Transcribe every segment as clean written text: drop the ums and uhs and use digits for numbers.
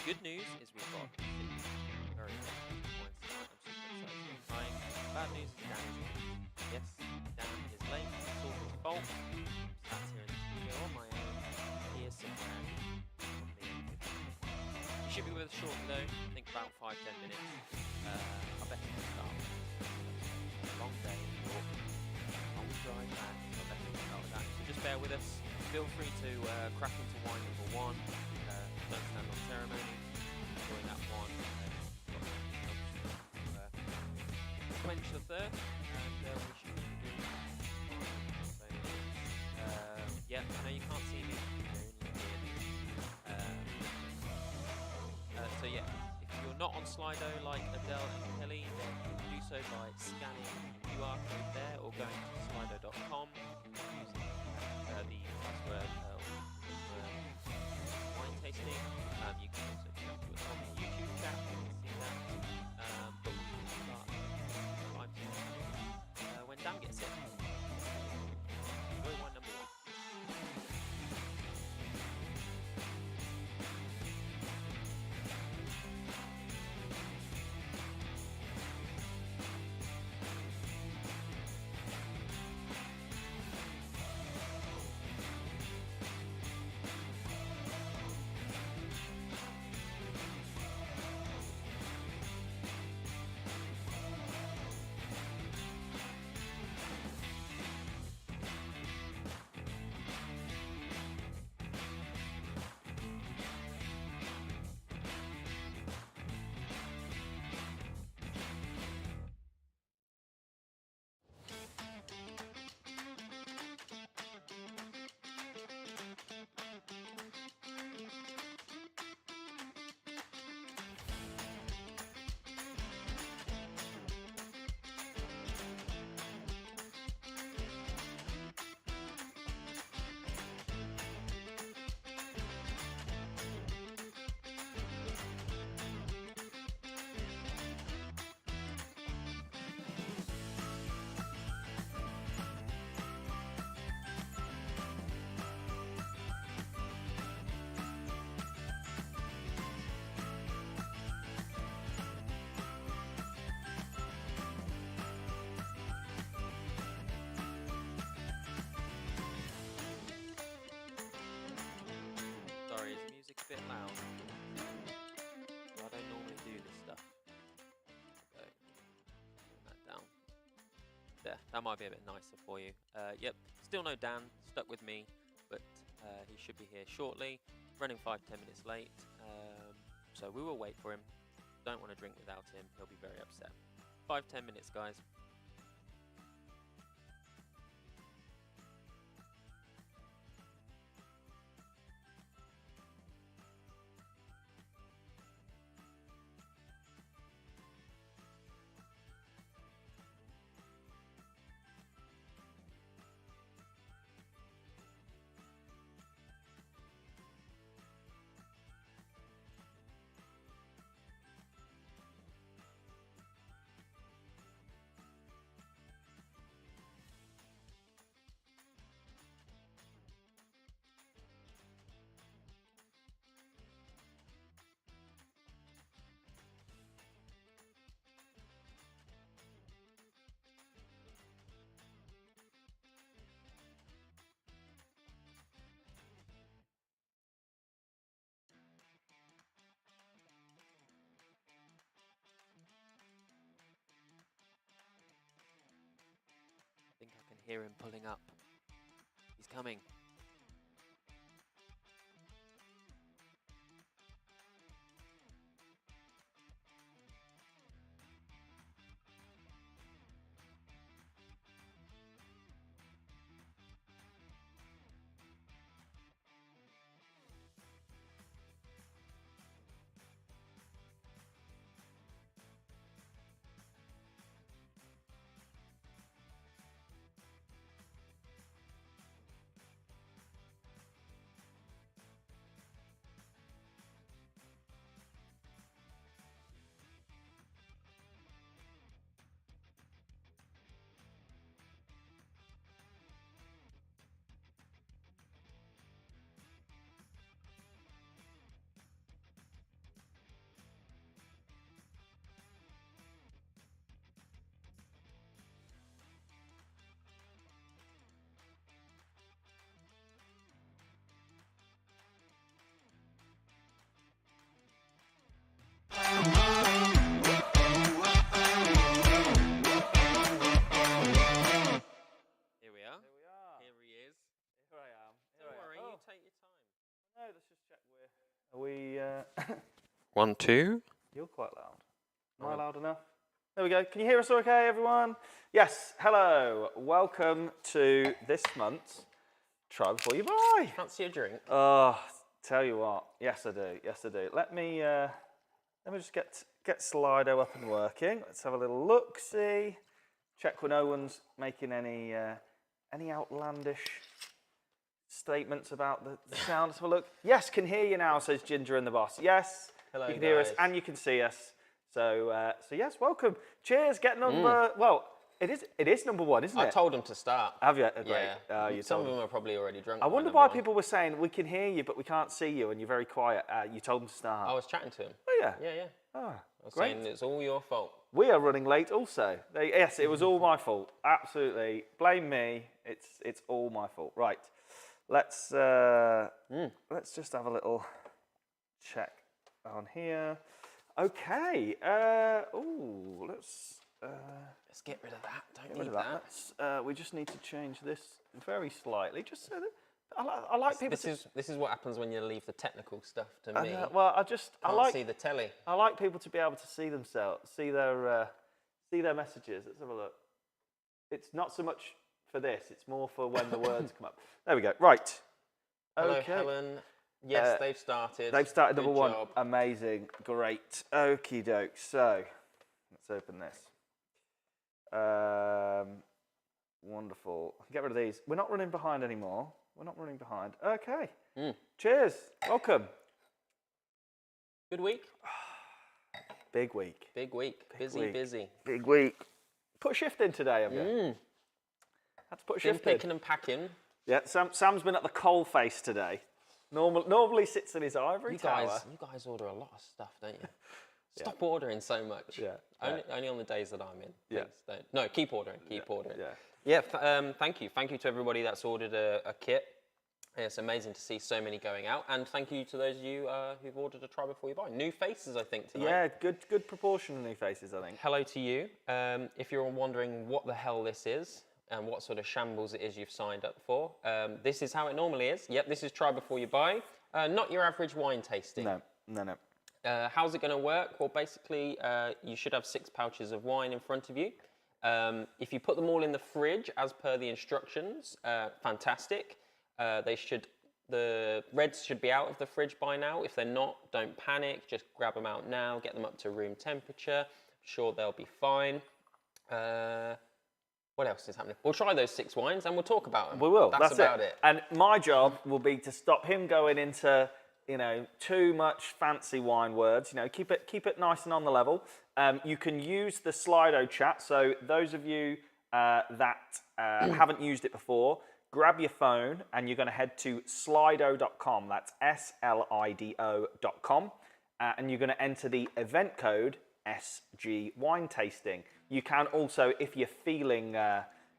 good news is we've got very good points tonight. I'm super excited to get trying. Bad news is Dan is late. Yes, Dan is late. It's all his fault. I'm sat here in the studio on my own. He is sitting there on the He should be with us shortly though. I think about 5-10 minutes. I bet he'll start. Long day in York. Long drive back. I bet he'll start with that. So just bear with us. Feel free to crack into wine number one. Don't stand on ceremony. Enjoy that one. Quench the thirst, and we should be doing so. Yeah, I know you can't see me. You only hear me. So yeah, if you're not on Slido like Adele and Kelly, then you can do so by scanning the QR code there or going to slido.com using the password wine tasting. You can also chat to us on the YouTube chat. You can see that. But we can start 5 minutes when Dan gets it. Enjoy wine number one. Sorry, is the music a bit loud? I don't normally do this stuff. So, turn that down. There, that might be a bit nicer for you. Yep, still no Dan, stuck with me, but he should be here shortly. Running 5-10 minutes late, so we will wait for him. Don't want to drink without him, he'll be very upset. 5-10 minutes, guys. I think I can hear him pulling up. He's coming. No, let's just check. Are we? 1, 2. You're quite loud. Am I loud enough? There we go. Can you hear us okay, everyone? Yes. Hello. Welcome to this month's Try Before You Buy. Fancy a drink? Oh, tell you what. Yes, I do. Yes, I do. Let me just get Slido up and working. Let's have a little look. See. Check when no one's making any outlandish statements about the sound. Let's have a look. Yes, can hear you now, says Ginger and the Boss. Yes, Hello, you can hear us guys. and you can see us. So yes, welcome. Cheers. Get number. Well, it is number 1, isn't it? I told them to start. Have you? Oh, great. Yeah. You Some told of them. them are probably already drunk. I by wonder number why 1. people were saying we can hear you, but we can't see you, and you're very quiet. You told them to start. I was chatting to him. Oh yeah. Yeah. Oh, I was great. saying it's all your fault. We are running late also. Yes, it was all my fault. Absolutely. Blame me. It's all my fault. Right. Let's just have a little check on here. Okay. Let's get rid of that. Don't Get need rid of that. We just need to change this very slightly, just so that I like people. This is what happens when you leave the technical stuff to me. Well, I Can't like see the telly. I like people to be able to see themselves, see their messages. Let's have a look. It's not so much for this; it's more for when the words come up. There we go. Right. Hello, Okay. Helen. Yes, they've started. They've started number Good 1. job. Amazing. Great. Okie doke. So, let's open this. Wonderful. Get rid of these. We're not running behind anymore. We're not running behind. Okay. Cheers. Welcome. Good week. Big week. Big week. Busy, week. busy. Big week. Put a shift in today, have you? Had to put a Been shift in. picking and packing. Yeah, Sam's been at the coal face today. Normally sits in his ivory You tower. guys order a lot of stuff, don't you? Stop ordering so much. Yeah. Only on the days that I'm in. Yeah. Please don't. No, keep ordering. Keep ordering. Yeah. Yeah. Thank you. Thank you to everybody that's ordered a kit. It's amazing to see so many going out, and thank you to those of you who've ordered a Try Before You Buy. New faces, I think, tonight. Yeah, good proportion of new faces, I think. Hello to you. If you're wondering what the hell this is and what sort of shambles it is you've signed up for, this is how it normally is. Yep, this is Try Before You Buy. Not your average wine tasting. No. How's it going to work? Well, basically, you should have 6 pouches of wine in front of you. If you put them all in the fridge as per the instructions, fantastic. The reds should be out of the fridge by now. If they're not, don't panic. Just grab them out now. Get them up to room temperature. Sure, they'll be fine. What else is happening? We'll try those 6 wines and we'll talk about them. We will. That's about it. And my job will be to stop him going into, too much fancy wine words. Keep it nice and on the level. You can use the Slido chat. So those of you that haven't used it before, grab your phone and you're going to head to slido.com. That's slido.com. And you're going to enter the event code SG Wine Tasting. You can also, if you're feeling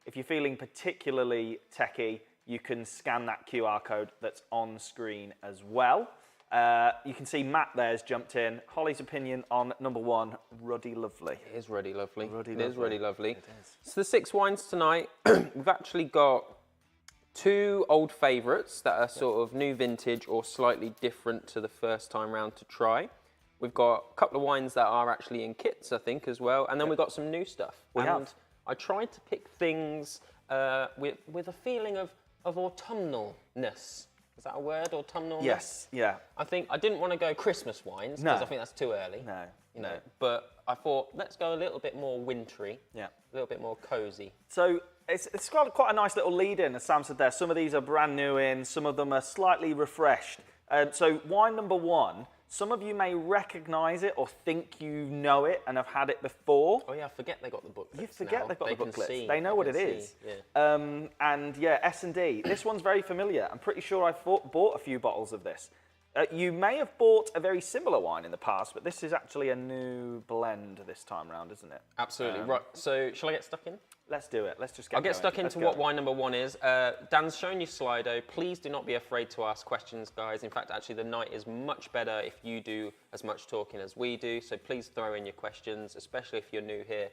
particularly techie, you can scan that QR code that's on screen as well. You can see Matt there's jumped in. Holly's opinion on number 1, Ruddy Lovely. It is really lovely. It is really lovely. It is. So the 6 wines tonight, we've actually got 2 old favourites that are sort of new vintage or slightly different to the first time round to try. We've got a couple of wines that are actually in kits, I think, as well. And then we've got some new stuff. We and have. I tried to pick things with a feeling of autumnalness. Is that a word, autumnalness? Yes, yeah. I think I didn't want to go Christmas wines because I think that's too early. No. But I thought, let's go a little bit more wintry. Yeah. A little bit more cosy. So it's got quite a nice little lead in, as Sam said there. Some of these are brand new in, some of them are slightly refreshed. So wine number 1, some of you may recognise it or think you know it and have had it before. Oh yeah, I forget they got the booklets. You forget now. they've got the They can booklets. see, They know what it can is. see, yeah. And yeah, S&D. This one's very familiar. I'm pretty sure I've bought a few bottles of this. You may have bought a very similar wine in the past, but this is actually a new blend this time round, isn't it? Absolutely. Right, so shall I get stuck in? Let's do it. Let's just get I'll get going. stuck Let's into go. what wine number 1 is. Dan's shown you Slido. Please do not be afraid to ask questions, guys. In fact, actually, the night is much better if you do as much talking as we do. So please throw in your questions, especially if you're new here.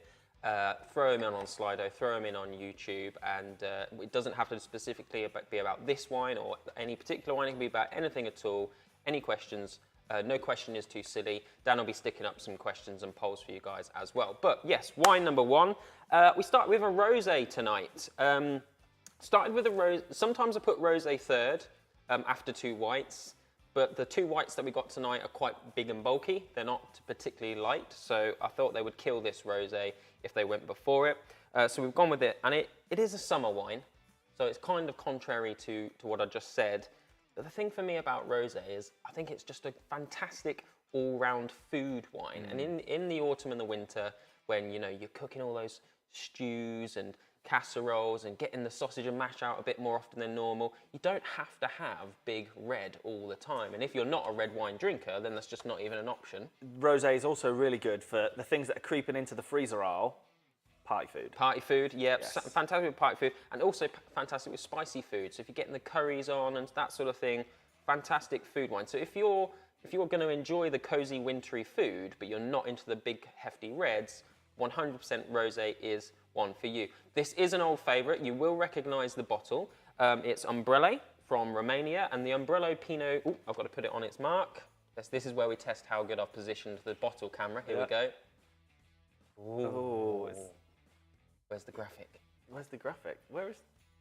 throw them in on Slido, throw them in on YouTube, and it doesn't have to specifically be about this wine or any particular wine. It can be about anything at all. Any questions? No question is too silly. Dan will be sticking up some questions and polls for you guys as well. But yes, wine number one. We start with a rosé tonight. Started with a rose. Sometimes I put rosé third after two whites. But the two whites that we got tonight are quite big and bulky. They're not particularly light, so I thought they would kill this rosé if they went before it. So we've gone with it, and it is a summer wine, so it's kind of contrary to what I just said. But the thing for me about rosé is I think it's just a fantastic all-round food wine. And in the autumn and the winter, when you're cooking all those stews and casseroles and getting the sausage and mash out a bit more often than normal, you don't have to have big red all the time. And if you're not a red wine drinker, then that's just not even an option. Rosé is also really good for the things that are creeping into the freezer aisle. Party food. Party food, yeah, Yes. fantastic with party food, and also fantastic with spicy food. So if you're getting the curries on and that sort of thing, fantastic food wine. So if you're going to enjoy the cozy wintry food, but you're not into the big hefty reds, 100% rosé is one for you. This is an old favourite. You will recognise the bottle. It's Umbrello from Romania, and the Umbrello Pinot. Oh, I've got to put it on its mark. This is where we test how good I've positioned the bottle camera. Here we go. Oh, Where's the graphic? where's the graphic? Where is?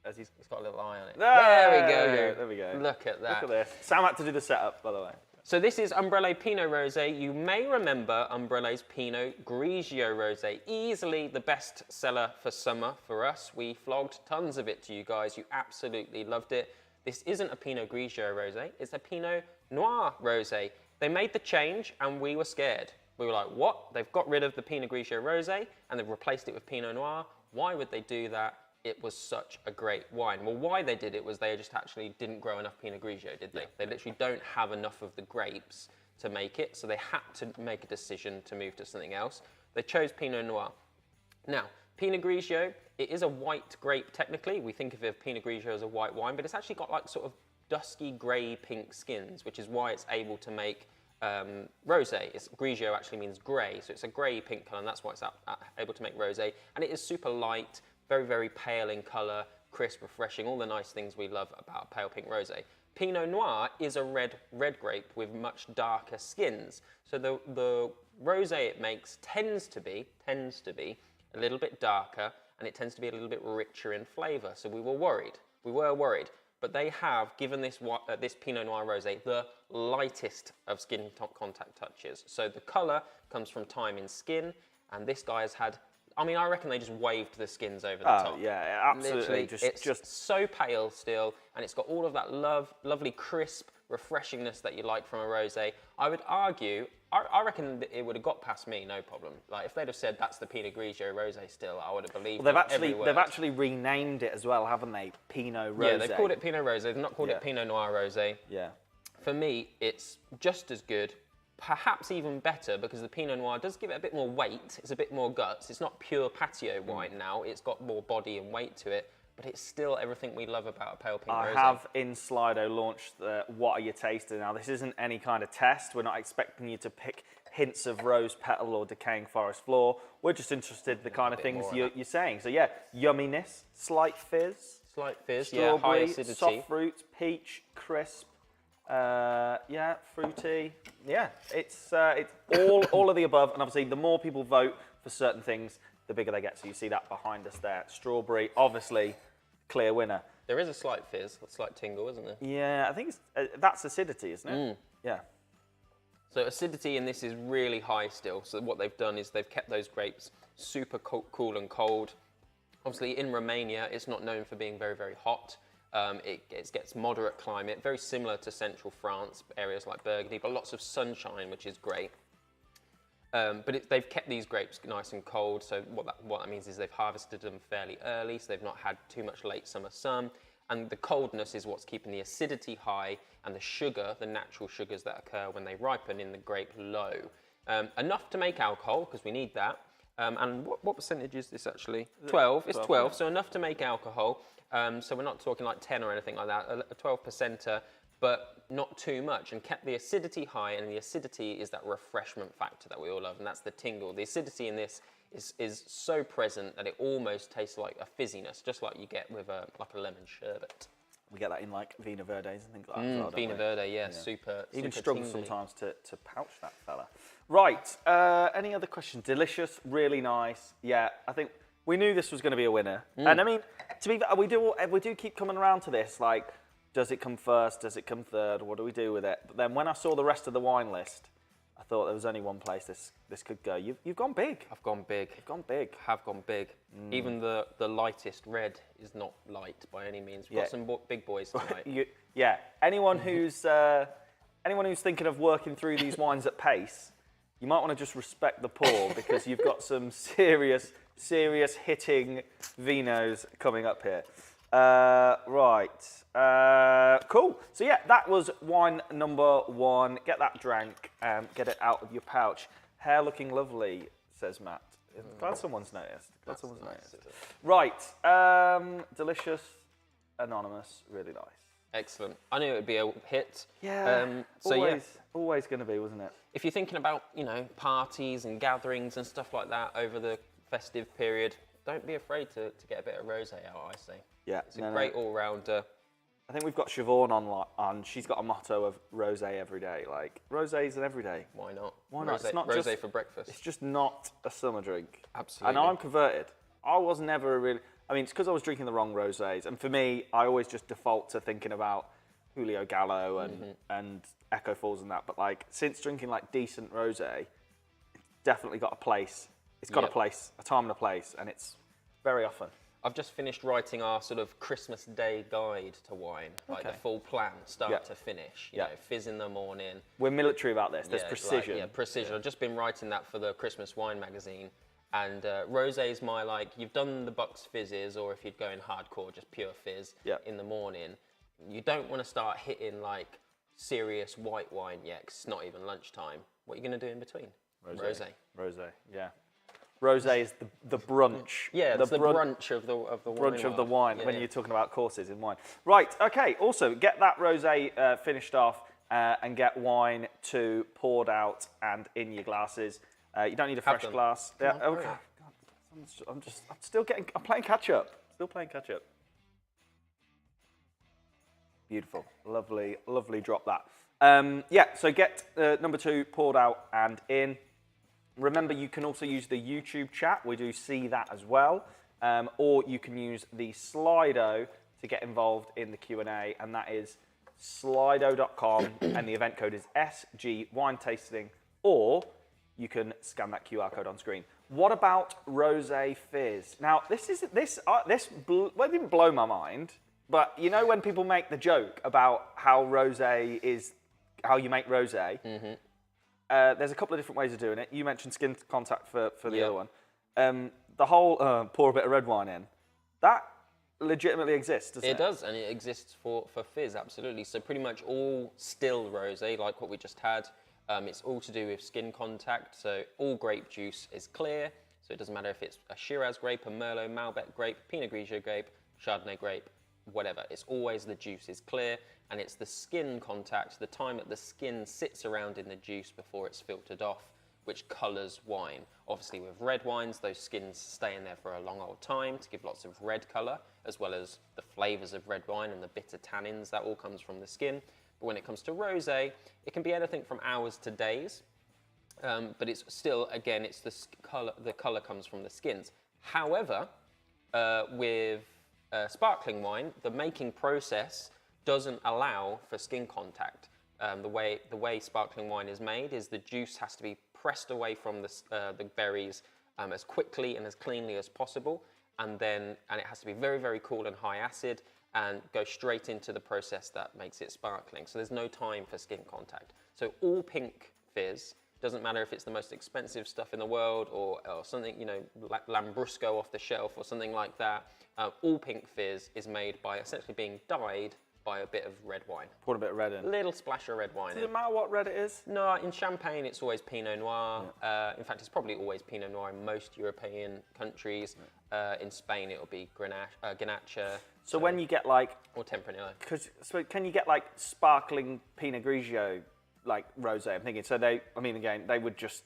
As he's. It's got a little eye on it. There we go. There we go. Look at that. Look at this. Sam had to do the setup, by the way. So this is Umbrello Pinot Rosé. You may remember Umbrello's Pinot Grigio Rosé. Easily the best seller for summer for us. We flogged tons of it to you guys. You absolutely loved it. This isn't a Pinot Grigio Rosé. It's a Pinot Noir Rosé. They made the change and we were scared. We were like, what? They've got rid of the Pinot Grigio Rosé and they've replaced it with Pinot Noir. Why would they do that? It was such a great wine. Well, why they did it was they just actually didn't grow enough Pinot Grigio, did they? Yeah. They literally don't have enough of the grapes to make it, so they had to make a decision to move to something else. They chose Pinot Noir. Now, Pinot Grigio, it is a white grape technically. We think of Pinot Grigio as a white wine, but it's actually got like sort of dusky grey pink skins, which is why it's able to make rosé. Grigio actually means grey, so it's a grey pink colour, and that's why it's able to make rosé. And it is super light, very, very pale in colour, crisp, refreshing, all the nice things we love about pale pink rosé. Pinot Noir is a red grape with much darker skins. So the rosé it makes tends to be a little bit darker, and it tends to be a little bit richer in flavour. So we were worried. But they have given this Pinot Noir rosé the lightest of skin contact touches. So the colour comes from time in skin, and this guy has had, I mean, I reckon they just waved the skins over the top. Yeah, absolutely. Literally, it's so pale still, and it's got all of that lovely crisp refreshingness that you like from a rosé. I would argue, I reckon that it would have got past me, no problem. Like if they'd have said that's the Pinot Grigio rosé still, I would have believed. Well, they've actually renamed it as well, haven't they? Pinot Rosé. Yeah, they've called it Pinot Rosé. They've not called it Pinot Noir Rosé. Yeah. For me, it's just as good. Perhaps even better because the Pinot Noir does give it a bit more weight. It's a bit more guts. It's not pure patio wine now. It's got more body and weight to it, but it's still everything we love about a pale pink rosé. I have in Slido launched the What Are You Tasting? Now, this isn't any kind of test. We're not expecting you to pick hints of rose petal or decaying forest floor. We're just interested in the kind of things you're saying. So yeah, yumminess, slight fizz. Slight fizz, strawberry, high acidity. soft fruit, peach, crisp. Fruity. Yeah, it's all of the above, and obviously the more people vote for certain things, the bigger they get. So you see that behind us there. Strawberry, obviously, clear winner. There is a slight fizz, a slight tingle, isn't there? Yeah, I think that's acidity, isn't it? Yeah. So acidity in this is really high still. So what they've done is they've kept those grapes super cool and cold. Obviously in Romania, it's not known for being very, very hot. It gets moderate climate, very similar to central France, areas like Burgundy, but lots of sunshine, which is great. But they've kept these grapes nice and cold, so what that means is they've harvested them fairly early, so they've not had too much late summer sun, and the coldness is what's keeping the acidity high and the sugar, the natural sugars that occur when they ripen in the grape, low. Enough to make alcohol, because we need that. And what percentage is this actually? 12. It's 12, so enough to make alcohol. So we're not talking like 10 or anything like that, a 12%er, but not too much, and kept the acidity high. And the acidity is that refreshment factor that we all love, and that's the tingle. The acidity in this is so present that it almost tastes like a fizziness, just like you get with a lemon sherbet. We get that in like Vina Verdes and things like that as well, don't Vina we? Verde, yeah, super. Even super struggle tingly. sometimes to pouch that fella. Right, any other questions? Delicious, really nice. Yeah, I think we knew this was going to be a winner. And I mean, to be fair, we do keep coming around to this, like, does it come first? Does it come third? What do we do with it? But then when I saw the rest of the wine list, I thought there was only one place this could go. You've gone big. I've gone big. You've gone big. Have gone big. Even the lightest red is not light by any means. We've got some big boys tonight. Yeah. Anyone who's thinking of working through these wines at pace, you might want to just respect the pour because you've got some serious hitting vinos coming up here. Right. Cool. So yeah, that was wine number 1. Get that drank. Get it out of your pouch. Hair looking lovely, says Matt. Glad someone's noticed. Right. Delicious, anonymous, really nice. Excellent. I knew it would be a hit. Yeah. So always going to be, wasn't it? if you're thinking about, parties and gatherings and stuff like that over the festive period, don't be afraid to get a bit of rosé out, I say. Yeah. It's a great all-rounder. I think we've got Siobhan on. She's got a motto of rosé every day. Like, rosé's an everyday. Why not? Why not? Rosé, It's not rosé just for breakfast. It's just not a summer drink. Absolutely. And I'm converted. I was never really. I mean, it's because I was drinking the wrong rosés. And for me, I always just default to thinking about Julio Gallo and Echo Falls and that. But like, since drinking like decent rosé, it's definitely got a place. It's got a place, a time and a place, and it's very often. I've just finished writing our sort of Christmas Day guide to wine, like the full plan, start to finish. You know, fizz in the morning. We're military about this. There's precision. Precision. I've just been writing that for the Christmas Wine magazine. And rosé is my, like, you've done the Bucks fizzes, or if you're going hardcore, just pure fizz in the morning. You don't want to start hitting, like, serious white wine yet, 'cause it's not even lunchtime. What are you going to do in between? Rosé. Rosé, yeah. Rosé is the brunch. Yeah, it's the brunch of the wine. Brunch of the wine when you're talking about courses in wine. Right, okay, also get that rosé finished off and get wine 2 poured out and in your glasses. You don't need a fresh glass. Yeah, okay. God, I'm playing catch up. Still playing catch up. Beautiful, lovely, lovely drop that. So get number 2 poured out and in. Remember, you can also use the YouTube chat. We do see that as well. Or you can use the Slido to get involved in the Q&A, and that is slido.com, and the event code is SG Wine Tasting, or you can scan that QR code on screen. What about Rosé Fizz? Now, this didn't blow my mind, but you know when people make the joke about how rosé is, how you make rosé. There's a couple of different ways of doing it. You mentioned skin contact for the other one. The whole pour a bit of red wine in, that legitimately exists, doesn't it? It does, and it exists for fizz, absolutely. So pretty much all still rosé, like what we just had, it's all to do with skin contact. So all grape juice is clear, so it doesn't matter if it's a Shiraz grape, a Merlot, Malbec grape, Pinot Grigio grape, Chardonnay grape, whatever. It's always the juice is clear, and it's the skin contact, the time that the skin sits around in the juice before it's filtered off, which colours wine. Obviously with red wines, those skins stay in there for a long old time to give lots of red colour, as well as the flavours of red wine and the bitter tannins, that all comes from the skin. But when it comes to rosé, it can be anything from hours to days, but it's still, again, it's the colour comes from the skins. However, with sparkling wine, the making process doesn't allow for skin contact. The way sparkling wine is made is the juice has to be pressed away from the berries as quickly and as cleanly as possible, and it has to be very, very cool and high acid and go straight into the process that makes it sparkling. So there's no time for skin contact. So all pink fizz, doesn't matter if it's the most expensive stuff in the world or something, like Lambrusco off the shelf or something like that, all pink fizz is made by essentially being dyed by a bit of red wine. Put a bit of red in. A little splash of red wine Does in. it matter what red it is? No, in Champagne it's always Pinot Noir. In fact, it's probably always Pinot Noir in most European countries. In Spain it'll be Grenache. So when you get like, Or Tempranillo. so can you get like sparkling Pinot Grigio, like rosé? I'm thinking. So they would just,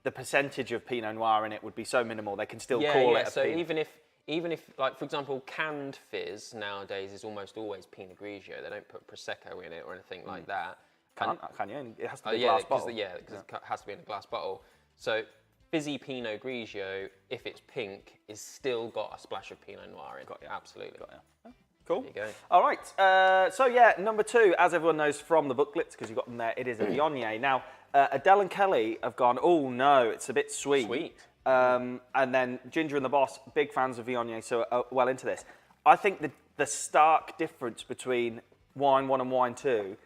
the percentage of Pinot Noir in it would be so minimal they can still call it a so Pinot. even if, like, for example, canned fizz nowadays is almost always Pinot Grigio. They don't put Prosecco in it or anything like that. Can you? It has to be a glass bottle. Because it has to be in a glass bottle. So fizzy Pinot Grigio, if it's pink, is still got a splash of Pinot Noir in. Got ya. Absolutely. Got ya. Cool. There you go. All right. So yeah, number 2, as everyone knows from the booklets, because you've got them there, it is a Viognier. Now, Adele and Kelly have gone, oh no, it's a bit sweet. Sweet. And then Ginger and the Boss, big fans of Viognier, so well into this. I think the stark difference between wine 1 and wine 2,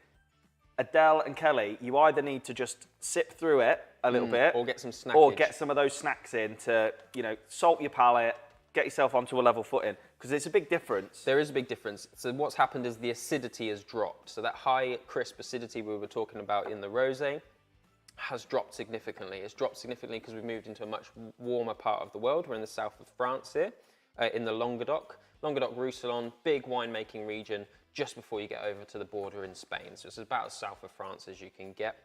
Adele and Kelly, you either need to just sip through it a little bit, or get some snackage. or get some of those snacks in to, salt your palate, get yourself onto a level footing, because it's a big difference. There is a big difference. So what's happened is the acidity has dropped. So that high, crisp acidity we were talking about in the rosé has dropped significantly. It's dropped significantly because we've moved into a much warmer part of the world. We're in the south of France here, in the Languedoc. Languedoc-Roussillon, big winemaking region, just before you get over to the border in Spain. So it's about as south of France as you can get.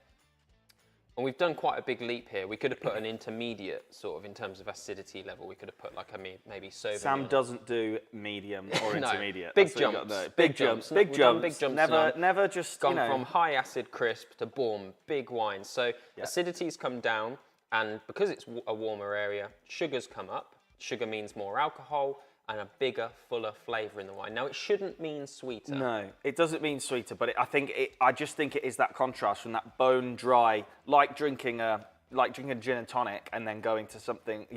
And we've done quite a big leap here. We could have put an intermediate, sort of, in terms of acidity level. We could have put like a maybe Sauvignon. Sam doesn't do medium or intermediate. Big That's what you jumps. gotta know. Big Big jumps. jumps. Big We've done jumps. big jumps Never just, Gone from high acid crisp to boom, big wine. So acidity's come down, and because it's a warmer area, sugars come up. Sugar means more alcohol and a bigger, fuller flavour in the wine. Now, it shouldn't mean sweeter. No, it doesn't mean sweeter, but I just think it is that contrast from that bone dry, like drinking a gin and tonic, and then going to something,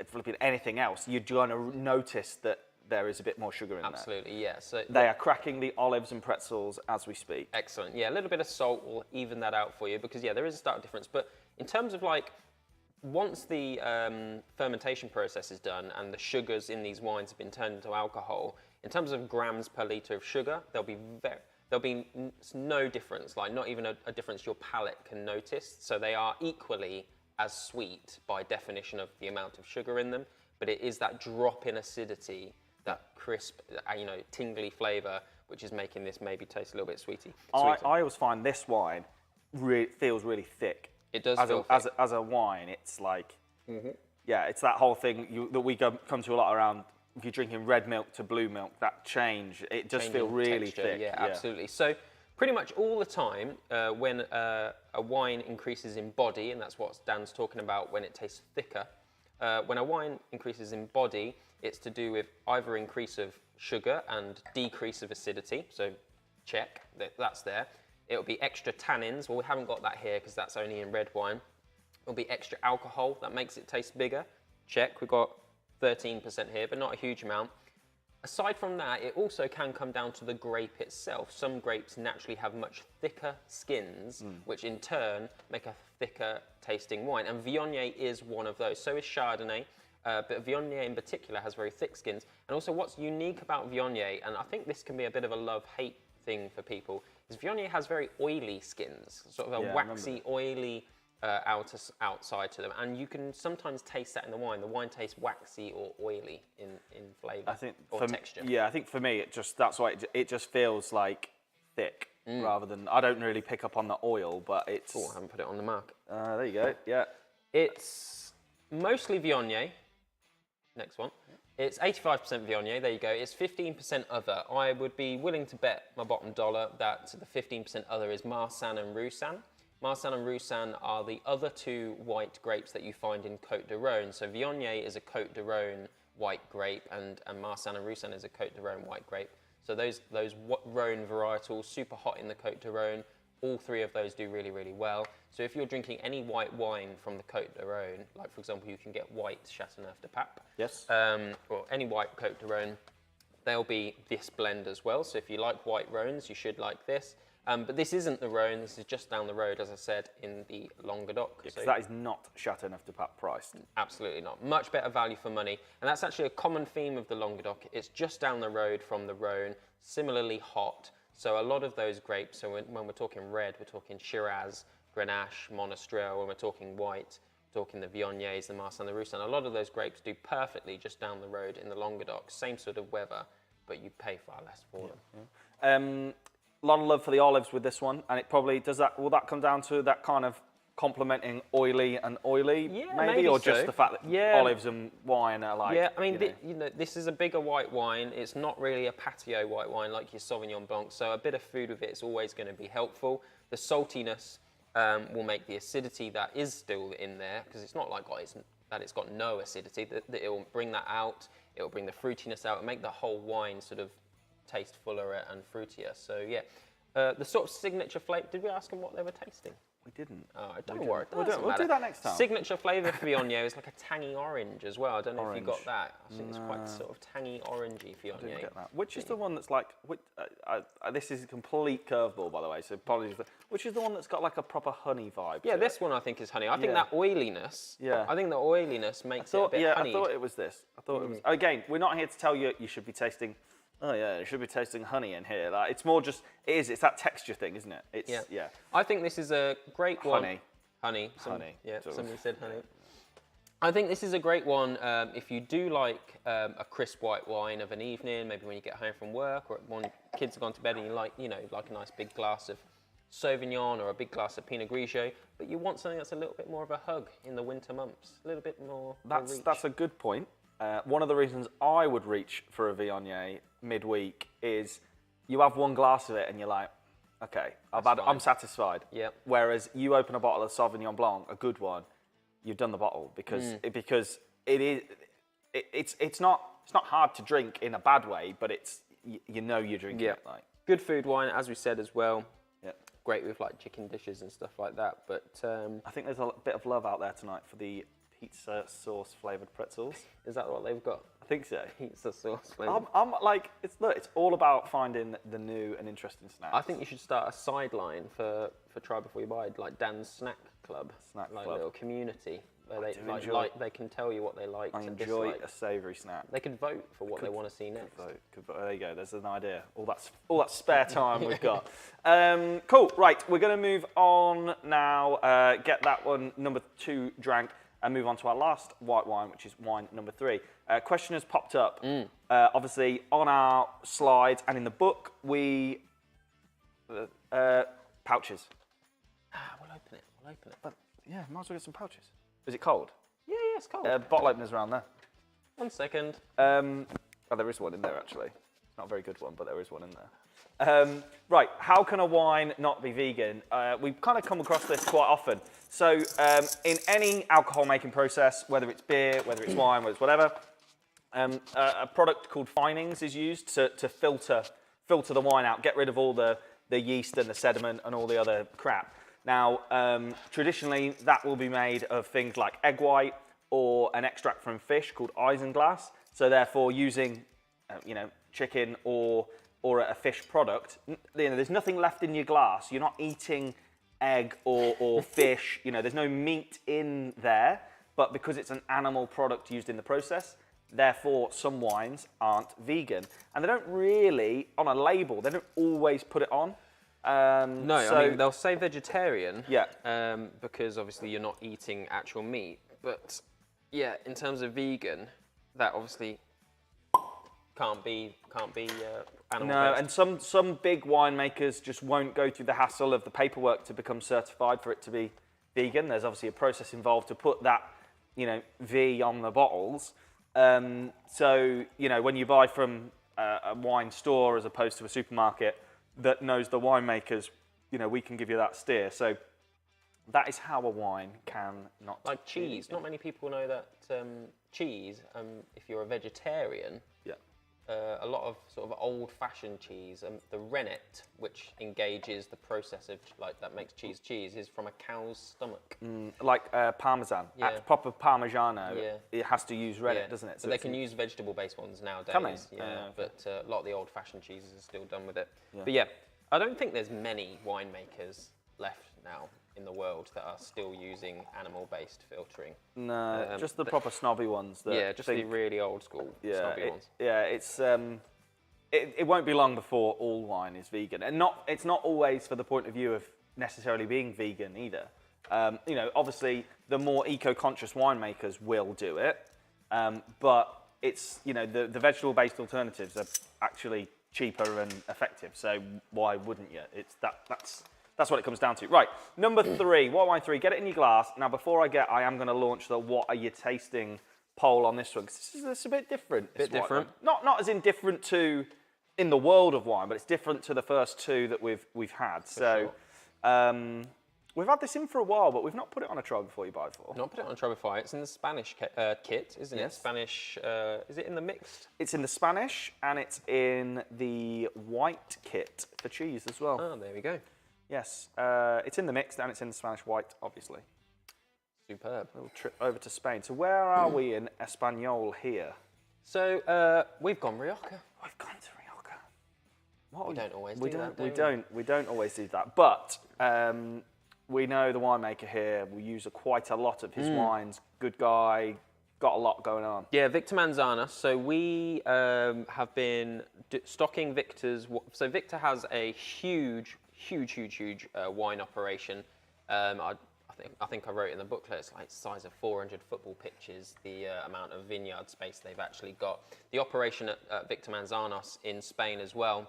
flipping anything else. You're going to notice that there is a bit more sugar in there. Absolutely, yeah. So They are cracking the olives and pretzels as we speak. excellent. Yeah, a little bit of salt will even that out for you, because there is a stark difference. But in terms of once the fermentation process is done and the sugars in these wines have been turned into alcohol, in terms of grams per litre of sugar, there'll be no difference, not even a difference your palate can notice. So they are equally as sweet by definition of the amount of sugar in them, but it is that drop in acidity, that crisp, tingly flavour, which is making this maybe taste a little bit sweeter. I always find this wine feels really thick. It does as feel thick. as a wine, it's like, it's that whole thing that we come to a lot around. If you're drinking red milk to blue milk, that change, it does feel really texture, thick. Yeah, absolutely. So pretty much all the time, when a wine increases in body, and that's what Dan's talking about when it tastes thicker, when a wine increases in body, it's to do with either increase of sugar and decrease of acidity. So check, that's there. It'll be extra tannins. Well, we haven't got that here because that's only in red wine. It'll be extra alcohol. That makes it taste bigger. Check, we've got 13% here, but not a huge amount. Aside from that, it also can come down to the grape itself. Some grapes naturally have much thicker skins, which in turn make a thicker tasting wine. And Viognier is one of those. So is Chardonnay, but Viognier in particular has very thick skins. And also what's unique about Viognier, and I think this can be a bit of a love-hate thing for people, is Viognier has very oily skins, sort of a waxy, oily outside to them, and you can sometimes taste that in the wine. The wine tastes waxy or oily in flavour, I think or texture. I think for me, that's why it just feels like thick rather than. I don't really pick up on the oil, but it's. Oh, I haven't put it on the mark. There you go. Yeah. It's mostly Viognier. Next one. It's 85% Viognier, there you go. It's 15% other. I would be willing to bet my bottom dollar that the 15% other is Marsanne and Roussanne. Marsanne and Roussanne are the other two white grapes that you find in Côte de Rhône. So Viognier is a Côte de Rhône white grape, and Marsanne and Roussanne is a Côte de Rhône white grape. So those Rhône varietals, super hot in the Côte de Rhône, all three of those do really, really well. So if you're drinking any white wine from the Côte de Rhône, like for example, you can get white Châteauneuf de Pape. Yes. Or any white Côte de Rhône, they'll be this blend as well. So if you like white Rhônes, you should like this. But this isn't the Rhone. This is just down the road, as I said, in the Languedoc. Because that is not Chateauneuf-du-Pape priced. Absolutely not. Much better value for money. And that's actually a common theme of the Languedoc. It's just down the road from the Rhone, similarly hot. So a lot of those grapes, so when we're talking red, we're talking Shiraz, Grenache, Monastrell. When we're talking white, we're talking the Viogniers, the Marsanne, the Roussanne. A lot of those grapes do perfectly just down the road in the Languedoc. Same sort of weather, but you pay far less for them. A lot of love for the olives with this one, and it probably will that come down to that kind of complementing oily and oily, Yeah, maybe, or so. just the fact that olives and wine are like. Yeah, I mean, this is a bigger white wine. It's not really a patio white wine like your Sauvignon Blanc, so a bit of food with it is always going to be helpful. The saltiness will make the acidity that is still in there, because it's not like it's got no acidity. That it will bring that out. It will bring the fruitiness out and make the whole wine sort of taste fuller and fruitier. So yeah, the sort of signature flavour. Did we ask them what they were tasting? We didn't. Oh, don't worry. We'll do that next time. Signature flavour for Viognier is like a tangy orange as well. I don't know if you got that. I think it's quite sort of tangy orangey Viognier. Didn't get that. Which is the one that's like? This is a complete curveball, by the way. So apologies. Which is the one that's got like a proper honey vibe? Yeah, to this it? one I think is honey. I think that oiliness. Yeah. I think the oiliness makes it a bit honeyed. I thought it was this. I thought it was. Again, we're not here to tell you you should be tasting. Oh yeah, you should be tasting honey in here. Like, it's more just it's that texture thing, isn't it? It's yeah. I think this is a great one. Honey. Yeah, somebody said honey. I think this is a great one if you do like a crisp white wine of an evening, maybe when you get home from work or when kids have gone to bed and you like a nice big glass of Sauvignon or a big glass of Pinot Grigio, but you want something that's a little bit more of a hug in the winter months, a little bit more. That's a good point. One of the reasons I would reach for a Viognier midweek is you have one glass of it and you're like, okay, I'm satisfied. Yep. Whereas you open a bottle of Sauvignon Blanc, a good one, you've done the bottle because it's not hard to drink in a bad way, but you're drinking it like. Good food wine, as we said as well. Yeah. Great with like chicken dishes and stuff like that. But I think there's a bit of love out there tonight for the pizza sauce flavored pretzels. Is that what they've got? I think so. Pizza sauce flavored. I'm like, it's all about finding the new and interesting snacks. I think you should start a sideline for Try Before You Buy, like Dan's Snack Club, Snack like club. a little community where they can tell you what they like. I enjoy a savoury snack. They could vote for what they want to see next. There you go. There's an idea. All that spare time we've got. Cool. Right, we're going to move on now. Get that one number 2 drank. And move on to our last white wine, which is wine number 3. Question has popped up, obviously, on our slides and in the book. Pouches. We'll open it. But, yeah, might as well get some pouches. Is it cold? Yeah, it's cold. Bottle openers around there. 1 second. There is one in there, actually. It's not a very good one, but there is one in there. Right, how can a wine not be vegan? We've kind of come across this quite often. So in any alcohol making process, whether it's beer, whether it's wine, whether it's whatever, a product called finings is used to filter the wine out, get rid of all the yeast and the sediment and all the other crap. Now, traditionally, that will be made of things like egg white or an extract from fish called isinglass. So therefore, using chicken or a fish product, there's nothing left in your glass. You're not eating egg or fish. There's no meat in there. But because it's an animal product used in the process, therefore some wines aren't vegan. And they don't really, on a label, they don't always put it on. No, so, I mean, they'll say vegetarian. Yeah. Because obviously you're not eating actual meat. But yeah, in terms of vegan, that obviously can't be animal based. And some big winemakers just won't go through the hassle of the paperwork to become certified for it to be vegan. There's obviously a process involved to put that, V on the bottles. So, when you buy from a wine store as opposed to a supermarket that knows the winemakers, we can give you that steer. So that is how a wine can not like cheese. Not many people know that cheese, if you're a vegetarian, a lot of sort of old-fashioned cheese, the rennet, which engages the process of that makes cheese, is from a cow's stomach. Like Parmesan, proper Parmigiano, it has to use rennet, doesn't it? So they can use vegetable-based ones nowadays. Can they? Yeah, but a lot of the old-fashioned cheeses are still done with it. Yeah. But yeah, I don't think there's many winemakers left now in the world that are still using animal-based filtering. No, just the proper snobby ones. That Yeah, just the really old school snobby ones. Yeah, it's it won't be long before all wine is vegan, and it's not always for the point of view of necessarily being vegan either. You know, obviously the more eco-conscious winemakers will do it, but it's, you know, the vegetable-based alternatives are actually cheaper and effective. So why wouldn't you? That's what it comes down to. Right, number 3, white wine 3. Get it in your glass. Now, before I am going to launch the what are you tasting poll on this one, because it's a bit different. Bit different. Not as indifferent to in the world of wine, but it's different to the first 2 that we've had. So. Sure. We've had this in for a while, but we've not put it on a try before you buy it for. Not put it on a try before. It's in the Spanish kit, isn't it? Spanish. Is it in the mixed? It's in the Spanish, and it's in the white kit for cheese as well. Oh, there we go. Yes, it's in the mixed, and it's in the Spanish white, obviously. Superb. A little trip over to Spain. So where are we in Español here? So we've gone Rioja. We've gone to Rioja. We don't always do that, do we? We don't always do that, but. We know the winemaker here. We use quite a lot of his wines. Good guy, got a lot going on. Yeah, Victor Manzanas. So we have been stocking Victor's. So Victor has a huge wine operation. I think I wrote in the booklet, it's like the size of 400 football pitches, the amount of vineyard space they've actually got. The operation at Victor Manzanas in Spain as well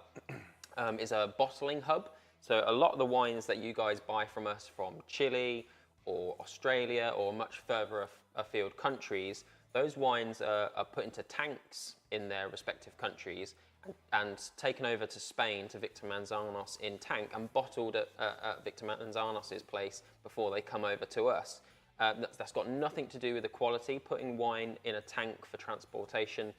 is a bottling hub. So a lot of the wines that you guys buy from us from Chile or Australia or much further afield countries, those wines are put into tanks in their respective countries and taken over to Spain to Victor Manzanas in tank and bottled at Victor Manzanas' place before they come over to us. That's got nothing to do with the quality. Putting wine in a tank for transportation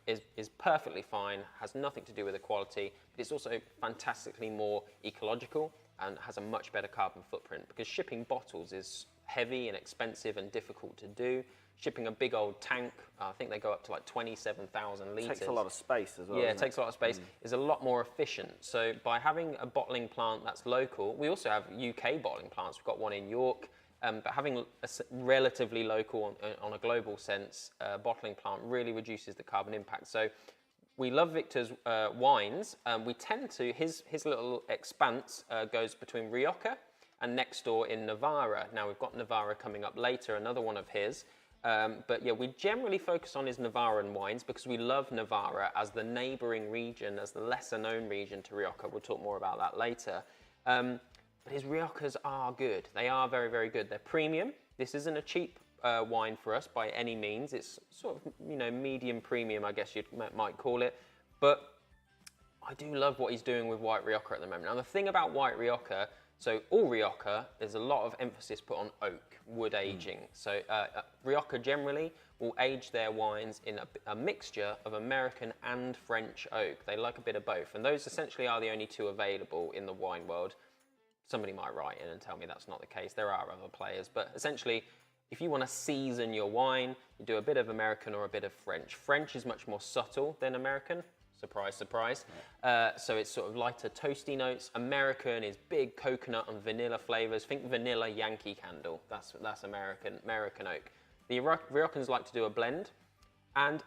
is perfectly fine, has nothing to do with the quality, but it's also fantastically more ecological and has a much better carbon footprint, because shipping bottles is heavy and expensive and difficult to do. Shipping a big old tank, I think they go up to like 27,000 litres. Takes a lot of space as well. Yeah, it takes a lot of space. Is a lot more efficient. So by having a bottling plant that's local, we also have UK bottling plants. We've got one in York. But having a relatively local, on a global sense, bottling plant really reduces the carbon impact. So we love Victor's wines. We tend to, his little expanse goes between Rioja and next door in Navarra. Now we've got Navarra coming up later, another one of his. But yeah, we generally focus on his Navarran wines because we love Navarra as the neighbouring region, as the lesser known region to Rioja. We'll talk more about that later. But his Riojas are good. They are very, very good. They're premium. This isn't a cheap wine for us by any means. It's sort of, you know, medium premium, I guess you might call it. But I do love what he's doing with white Rioja at the moment. Now, the thing about white Rioja, so all Rioja, there's a lot of emphasis put on oak, wood aging. So Rioja generally will age their wines in a mixture of American and French oak. They like a bit of both. And those essentially are the only 2 available in the wine world. Somebody might write in and tell me that's not the case. There are other players, but essentially, if you want to season your wine, you do a bit of American or a bit of French. French is much more subtle than American. Surprise, surprise. So it's sort of lighter, toasty notes. American is big coconut and vanilla flavors. Think vanilla Yankee Candle. That's American oak. The Riojans like to do a blend, and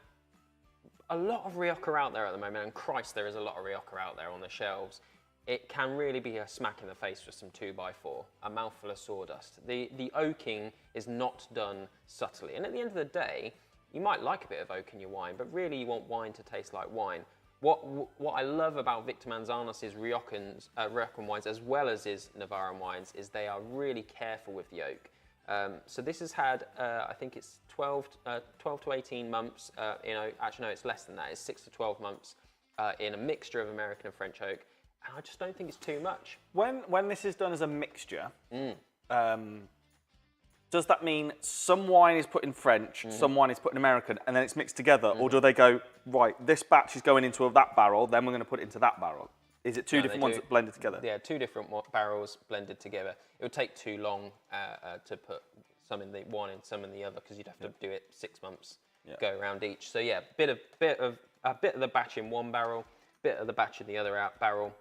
a lot of Rioja out there at the moment. And Christ, there is a lot of Rioja out there on the shelves. It can really be a smack in the face for some 2x4, a mouthful of sawdust. The oaking is not done subtly. And at the end of the day, you might like a bit of oak in your wine, but really you want wine to taste like wine. What I love about Victor Manzanas' Riojan wines, as well as his Navarran wines, is they are really careful with the oak. So this has had, I think it's 12 to 18 months, actually no, it's less than that. It's 6 to 12 months in a mixture of American and French oak. And I just don't think it's too much. When this is done as a mixture, does that mean some wine is put in French, some wine is put in American, and then it's mixed together? Or do they go, right, this batch is going into that barrel, then we're going to put it into that barrel? Is it two different ones that blended together? Yeah, 2 different barrels blended together. It would take too long to put some in the one and some in the other, because you'd have to do it 6 months, go around each. So yeah, a bit of the batch in one barrel, bit of the batch in the other barrel.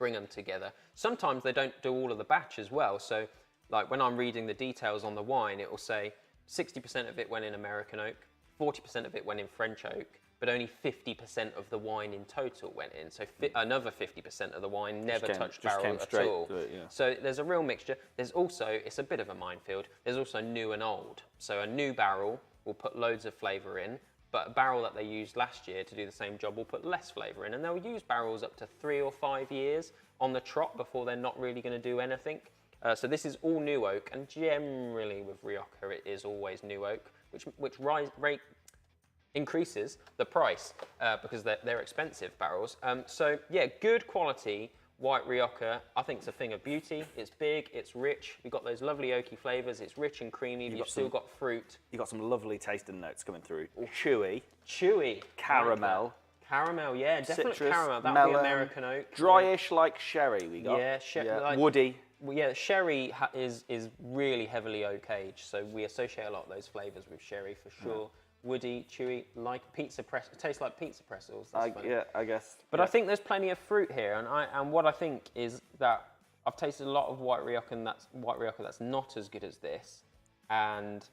bring them together. Sometimes they don't do all of the batch as well. So like when I'm reading the details on the wine, it will say 60% of it went in American oak, 40% of it went in French oak, but only 50% of the wine in total went in. So another 50% of the wine never touched barrel at all. So there's a real mixture. There's also, it's a bit of a minefield, there's also new and old. So a new barrel will put loads of flavour in, but a barrel that they used last year to do the same job will put less flavour in. And they'll use barrels up to 3 or 5 years on the trot before they're not really going to do anything. So this is all new oak, and generally with Rioja it is always new oak, which increases the price because they're expensive barrels. So yeah, good quality white Rioja. I think it's a thing of beauty. It's big, it's rich. You've got those lovely oaky flavours. It's rich and creamy. You've still got fruit. You've got some lovely tasting notes coming through. Chewy. Caramel. Like caramel, yeah, definitely citrus, caramel. That would be American oak. Dryish like sherry we got. Yeah, like, woody. Well, yeah, sherry is really heavily oak aged, so we associate a lot of those flavours with sherry for sure. Woody, chewy, like pizza press. It tastes like pizza pretzels. I guess. But I think there's plenty of fruit here, and what I think is that I've tasted a lot of white Rioja that's not as good as this, and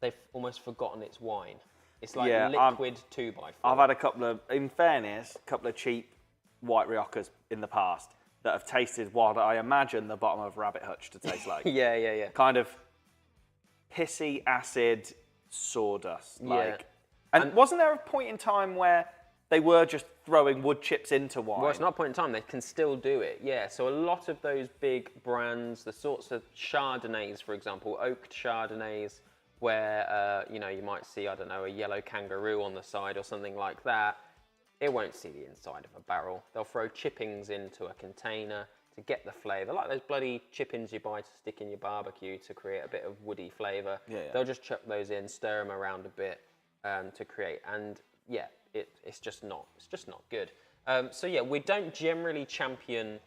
they've almost forgotten its wine. It's like liquid 2x4. I've had in fairness, a couple of cheap white Riojas in the past that have tasted what I imagine the bottom of Rabbit Hutch to taste like. Yeah. Kind of pissy acid sawdust. Yeah. And wasn't there a point in time where they were just throwing wood chips into wine? Well, it's not a point in time. They can still do it, yeah. So a lot of those big brands, the sorts of Chardonnays, for example, oaked Chardonnays, where you might see, I don't know, a yellow kangaroo on the side or something like that, it won't see the inside of a barrel. They'll throw chippings into a container to get the flavour, like those bloody chippings you buy to stick in your barbecue to create a bit of woody flavour. They'll just chuck those in, stir them around a bit to create, and yeah, it's just not good. So yeah, we don't generally champion.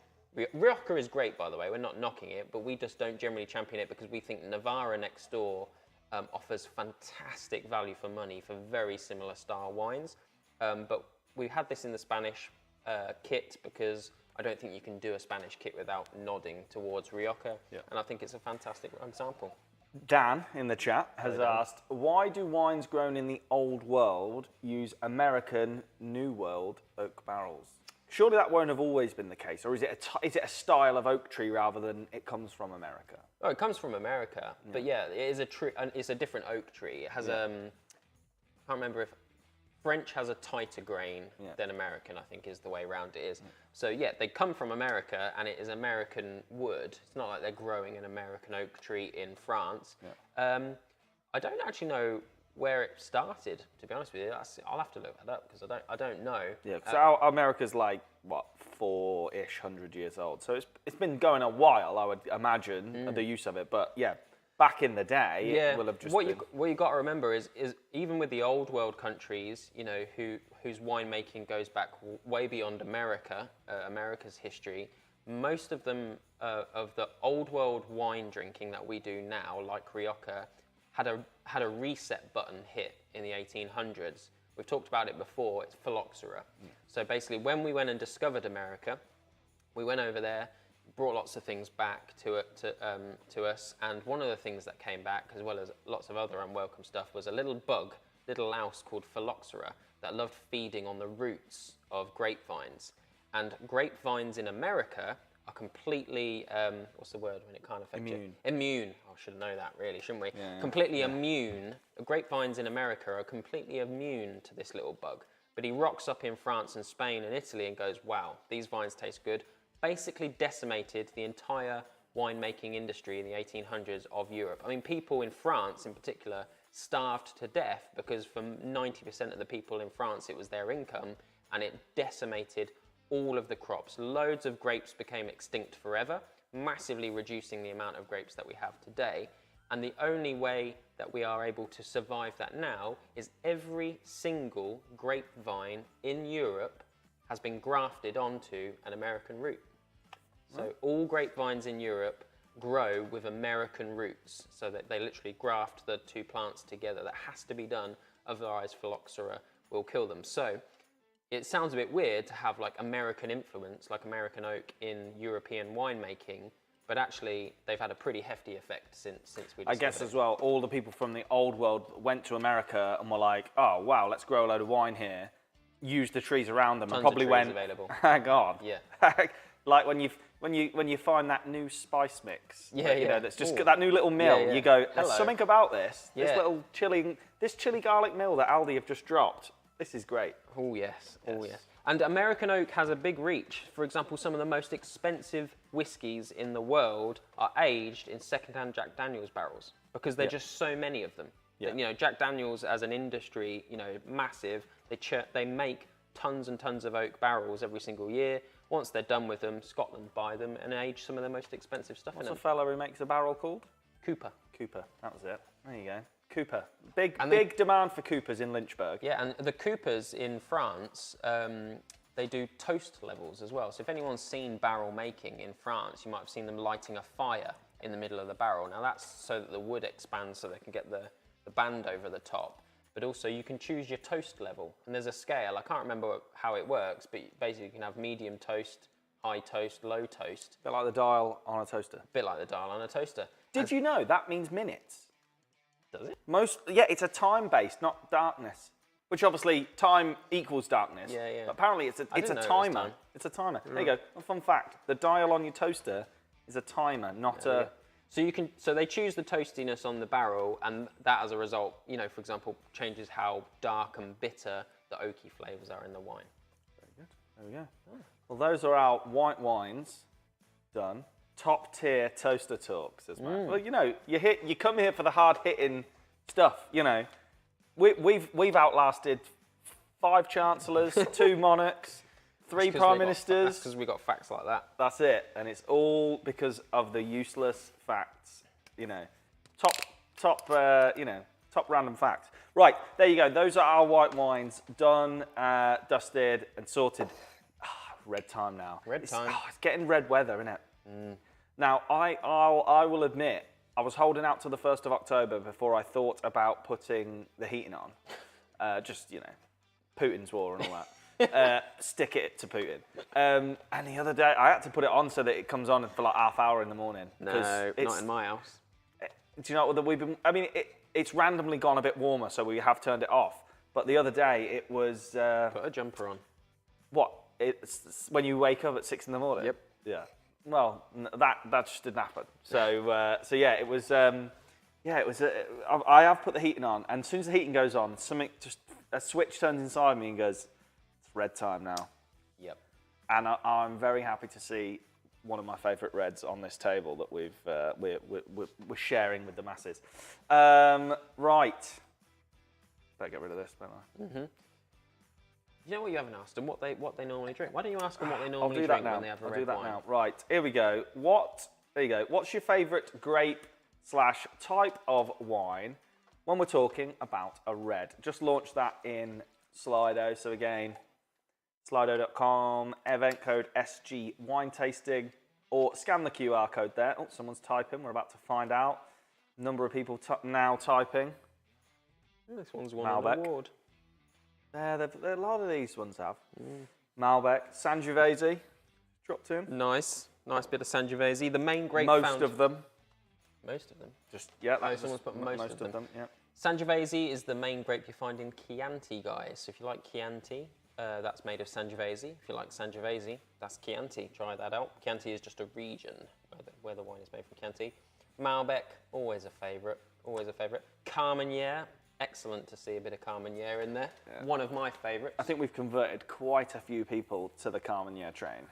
Rioja is great, by the way. We're not knocking it, but we just don't generally champion it because we think Navarra next door offers fantastic value for money for very similar style wines. But we had this in the Spanish kit because I don't think you can do a Spanish kit without nodding towards Rioja. And I think it's a fantastic example. Dan in the chat has asked, why do wines grown in the Old World use American New World oak barrels? Surely that won't have always been the case, or is it a style of oak tree rather than it comes from America? Oh, it comes from America, but yeah, it is it's a different oak tree. It has I can't remember if French has a tighter grain than American, I think is the way around it is. So yeah, they come from America and it is American wood. It's not like they're growing an American oak tree in France. I don't actually know where it started, to be honest with you. I'll have to look that up because I don't know. Yeah, because America's like, what, 400 years old. So it's been going a while, I would imagine, the use of it. But yeah, back in the day, it will have just been... What you got to remember is even with the old world countries, whose winemaking goes back way beyond America, America's history, most of them of the old world wine drinking that we do now, like Rioja, had a reset button hit in the 1800s. We've talked about it before. It's phylloxera. So basically, when we went and discovered America, we went over there, brought lots of things back to us, and one of the things that came back, as well as lots of other unwelcome stuff, was a little louse called phylloxera that loved feeding on the roots of grapevines. And grapevines in America are completely, what's the word when it can't affect you? Immune. I should know that really, shouldn't we? Completely immune. Grapevines in America are completely immune to this little bug. But he rocks up in France and Spain and Italy and goes, wow, these vines taste good. Basically decimated the entire winemaking industry in the 1800s of Europe. I mean, people in France in particular starved to death because for 90% of the people in France, it was their income, and it decimated all of the crops. Loads of grapes became extinct forever, massively reducing the amount of grapes that we have today. And the only way that we are able to survive that now is every single grapevine in Europe has been grafted onto an American root. So all grapevines in Europe grow with American roots, so that they literally graft the two plants together. That has to be done, otherwise phylloxera will kill them. So it sounds a bit weird to have like American influence, like American oak in European winemaking, but actually they've had a pretty hefty effect since we discovered I guess it. as well, all the people from the old world went to America and were like, oh, wow, let's grow a load of wine here. Use the trees around them Tons and of probably trees went, available. hang on. Yeah. Like when you find that new spice mix. Yeah, that, you yeah. know, that's just Ooh. got that new little mill. Yeah, yeah. You go, there's Hello. something about this. This Yeah. little chili garlic mill that Aldi have just dropped. This is great. Oh yes, oh Yes. yes. And American oak has a big reach. For example, some of the most expensive whiskies in the world are aged in second-hand Jack Daniel's barrels because there're just so many of them. Yeah. You know, Jack Daniel's as an industry, you know, massive. They make tons and tons of oak barrels every single year. Once they're done with them, Scotland buy them and age some of their most expensive stuff What's in the them. fella who makes a barrel called? Cooper. Cooper. That was it. There you go. Cooper. Big And big demand for Coopers in Lynchburg. Yeah, and the Coopers in France, they do toast levels as well. So if anyone's seen barrel making in France, you might have seen them lighting a fire in the middle of the barrel. Now that's so that the wood expands so they can get the band over the top. But also you can choose your toast level. And there's a scale. I can't remember how it works, but basically you can have medium toast, high toast, low toast. Bit like the dial on a toaster. A bit like the dial on a toaster. Did you know that means minutes? Does it? Yeah, it's a time-based, not darkness. Which obviously time equals darkness. Yeah, yeah. But apparently it's a I didn't know it was timer. time. It's a timer. There you go. A fun fact: the dial on your toaster is a timer, not Yeah. a. So they choose the toastiness on the barrel, and that as a result, you know, for example, changes how dark and bitter the oaky flavours are in the wine. Very good. There we go. Well, those are our white wines done. Top tier toaster talks, says Matt. Well, you know, you come here for the hard hitting stuff. You know, we've outlasted 5 chancellors, 2 monarchs, 3 prime ministers. That's because we got facts like that. That's it, and it's all because of the useless facts. You know, top random facts. Right, there you go. Those are our white wines, done, dusted, and sorted. Red time now. Red time. It's getting red weather, isn't it? Now, I will admit, I was holding out till the 1st of October before I thought about putting the heating on. Just, you know, Putin's war and all that. Stick it to Putin. And the other day, I had to put it on so that it comes on for like half hour in the morning. No, not in my house. Do you know what we've been? I mean, it's randomly gone a bit warmer, so we have turned it off. But the other day, it was Put a jumper on. what? It's when you wake up at 6 in the morning. Yep. Yeah. Well, that just didn't happen. So yeah, it was. It was. I have put the heating on, and as soon as the heating goes on, a switch turns inside me and goes, "It's red time now." Yep. And I'm very happy to see one of my favourite reds on this table that we're sharing with the masses. Right. Better get rid of this, don't I? You know what you haven't asked them? What they normally drink. Why don't you ask them what they I'll normally do drink that now. when they have a I'll red do that wine? now. Right, here we go. There you go. What's your favourite grape / type of wine when we're talking about a red? Just launched that in Slido. So again, slido.com, event code SG wine tasting, or scan the QR code there. Oh, someone's typing. We're about to find out. Number of people now typing. This one's won an Malbec. award. A lot of these ones have. Malbec, Sangiovese, dropped in. Nice bit of Sangiovese. The main grape Most found- of them. Most of them. Just yeah, that's someone's put most most of them. Yeah. Sangiovese is the main grape you find in Chianti, guys. So if you like Chianti, that's made of Sangiovese. If you like Sangiovese, that's Chianti. Try that out. Chianti is just a region where the wine is made from Chianti. Malbec, always a favourite. Always a favourite. Carmenere, excellent to see a bit of Carmenere in there. Yeah. One of my favourites. I think we've converted quite a few people to the Carmenere train.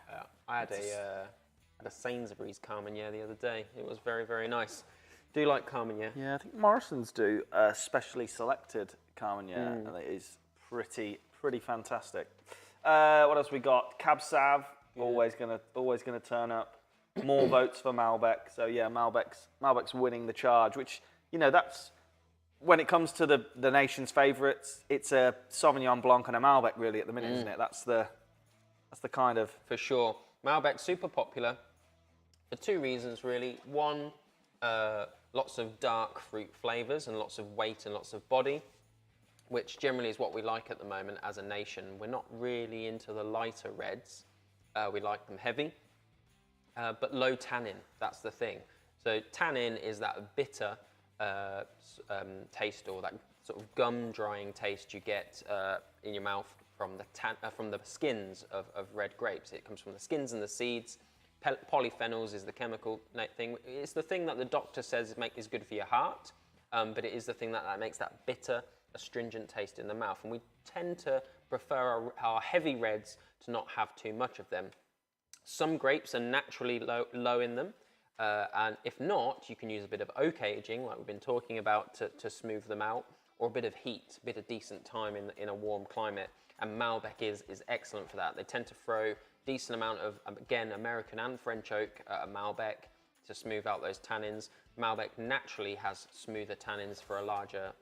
I had a Sainsbury's Carmenere the other day. It was very, very nice. Do you like Carmenere? Yeah, I think Morrison's do a specially selected Carmenere, and it is pretty fantastic. What else we got? Cab Sav, always gonna turn up. More votes for Malbec. So yeah, Malbec's winning the charge, which, you know, that's when it comes to the nation's favourites, it's a Sauvignon Blanc and a Malbec really at the minute, isn't it? That's the kind of... For sure. Malbec, super popular for 2 reasons, really. One, lots of dark fruit flavours and lots of weight and lots of body. which generally is what we like at the moment as a nation. We're not really into the lighter reds. We like them heavy, but low tannin, that's the thing. So tannin is that bitter taste, or that sort of gum drying taste you get in your mouth from the skins of red grapes. It comes from the skins and the seeds. Polyphenols is the chemical thing. It's the thing that the doctor says is good for your heart, but it is the thing that makes that bitter, astringent taste in the mouth. And we tend to prefer our heavy reds to not have too much of them. Some grapes are naturally low in them, and if not, you can use a bit of oak aging, like we've been talking about, to smooth them out, or a bit of heat, a bit of decent time in a warm climate. And Malbec is excellent for that. They tend to throw decent amount of, again, American and French oak at a Malbec to smooth out those tannins. Malbec naturally has smoother tannins for a larger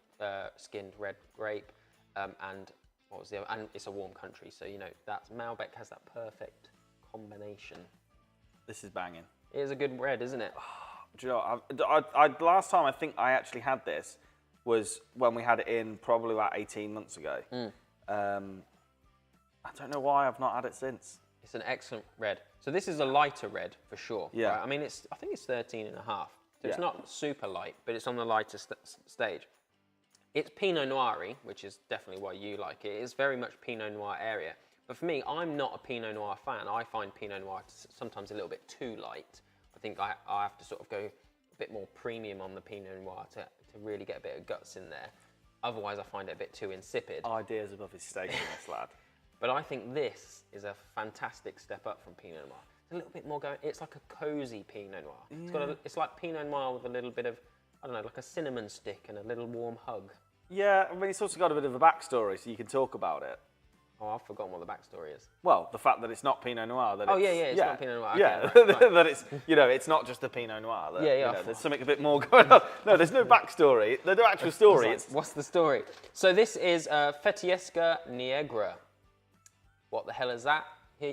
skinned red grape, and what was the other? And it's a warm country, so you know that Malbec has that perfect combination. This is banging. It is a good red, isn't it? Do you know, I last time I think I actually had this was when we had it in probably about 18 months ago. I don't know why I've not had it since. It's an excellent red. So this is a lighter red for sure. Yeah. Right? I mean, I think it's 13 and a half. So it's Yeah. not super light, but it's on the lighter stage. It's Pinot Noir-y, which is definitely why you like it. It's very much Pinot Noir area. But for me, I'm not a Pinot Noir fan. I find Pinot Noir sometimes a little bit too light. I think I have to sort of go a bit more premium on the Pinot Noir to really get a bit of guts in there. Otherwise, I find it a bit too insipid. Ideas above his station, this lad. But I think this is a fantastic step up from Pinot Noir. It's a little bit more going. It's like a cozy Pinot Noir. Yeah. It's like Pinot Noir with a little bit of, I don't know, like a cinnamon stick and a little warm hug. Yeah, I mean, it's also got a bit of a backstory, so you can talk about it. Oh, I've forgotten what the backstory is. Well, the fact that it's not Pinot Noir. That it's not Pinot Noir. Okay, Yeah, right. that it's, you know, it's not just a Pinot Noir. That, Yeah. You know, there's something a bit more going on. No, there's no backstory. There's no actual story. It's What's the story? So this is Fetiesca Negra. What the hell is that?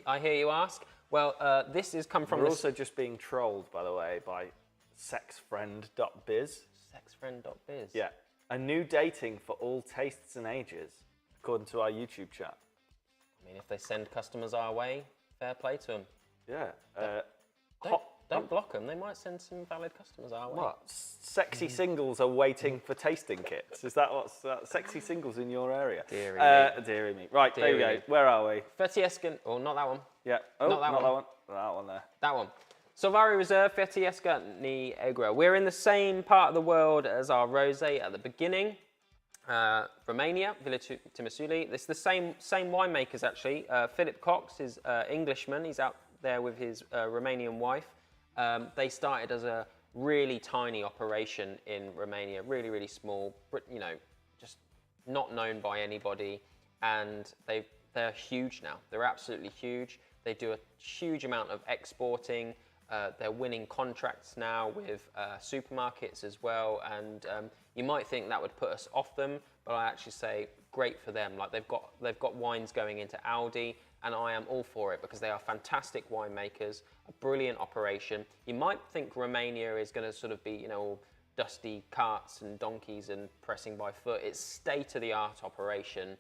I hear you ask. Well, this has come from. We're also just being trolled, by the way, by sexfriend.biz. Sexfriend.biz. Yeah, a new dating for all tastes and ages, according to our YouTube chat. I mean, if they send customers our way, fair play to them. Yeah. Don't block them. They might send some valid customers our way. What? Sexy singles are waiting for tasting kits. Is that what's sexy singles in your area? Deary me. Deary me. Right, there we Deary go. me. Where are we? Fetiesca. Oh, not that one. Yeah. Oh, Not that one. that one. That one there. That one. Salvario Reserve Fetiesca Negra. We're in the same part of the world as our rosé at the beginning. Romania, Villa Timasuli. It's the same winemakers actually. Philip Cox is Englishman. He's out there with his Romanian wife. They started as a really tiny operation in Romania, really, really small, you know, just not known by anybody. And they're huge now. They're absolutely huge. They do a huge amount of exporting. They're winning contracts now with supermarkets as well. And you might think that would put us off them, but I actually say great for them. Like they've got wines going into Aldi, and I am all for it because they are fantastic winemakers, a brilliant operation. You might think Romania is going to sort of be, you know, all dusty carts and donkeys and pressing by foot. It's state-of-the-art operation.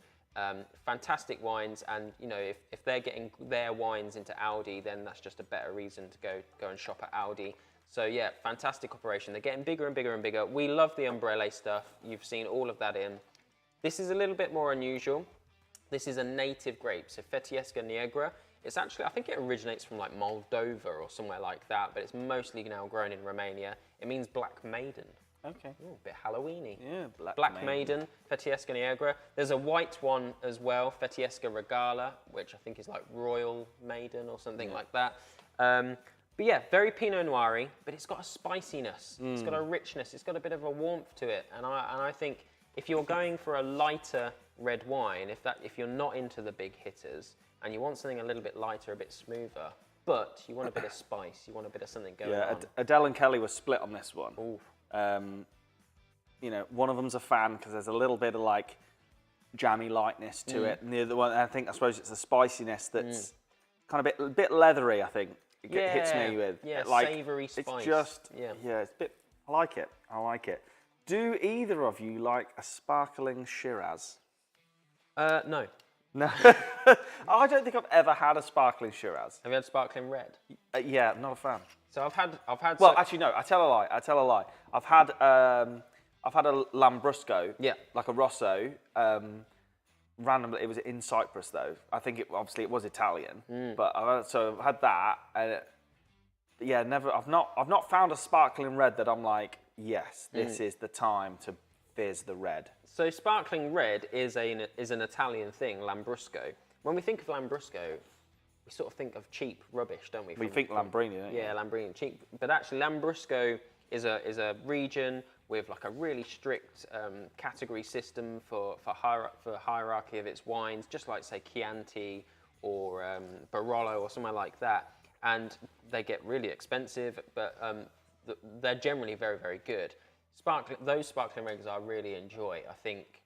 Fantastic wines, and you know, if they're getting their wines into Aldi, then that's just a better reason to go and shop at Aldi. So yeah, fantastic operation. They're getting bigger and bigger and bigger. We love the Umbrella stuff. You've seen all of that in. This is a little bit more unusual. This is a native grape, so Fetiesca Negra. It's actually, I think it originates from like Moldova or somewhere like that, but it's mostly now grown in Romania. It means black maiden. Okay. Ooh, a bit Halloweeny. Yeah, Black Maiden, Fetiesca Negra. There's a white one as well, Fetiesca Regala, which I think is like Royal Maiden or something like that. But yeah, very Pinot Noir-y, but it's got a spiciness. It's got a richness. It's got a bit of a warmth to it. And I think if you're going for a lighter red wine, if you're not into the big hitters and you want something a little bit lighter, a bit smoother, but you want a bit of spice, you want a bit of something going on. Adele and Kelly were split on this one. Ooh. You know, one of them's a fan because there's a little bit of like jammy lightness to it, and the other one, I suppose it's the spiciness that's kind of a bit leathery. I think it hits me with like, savoury spice. It's just it's a bit. I like it. Do either of you like a sparkling Shiraz? No. No. I don't think I've ever had a sparkling Shiraz. Have you had sparkling red? Yeah, not a fan. So I've had. Well, actually, no. I tell a lie. I've had a Lambrusco. Yeah. Like a Rosso. Randomly, it was in Cyprus though. I think it was Italian. But I've had that. And yeah, never. I've not found a sparkling red that I'm like, yes, this is the time to fizz the red. So sparkling red is an Italian thing, Lambrusco. When we think of Lambrusco, we sort of think of cheap rubbish, don't we? We think Lambrini, don't you? Yeah, Lambrini, cheap. But actually, Lambrusco is a region with like a really strict category system for hierarchy of its wines, just like say Chianti or Barolo or somewhere like that. And they get really expensive, but they're generally very, very good. Those sparkling reds I really enjoy. I think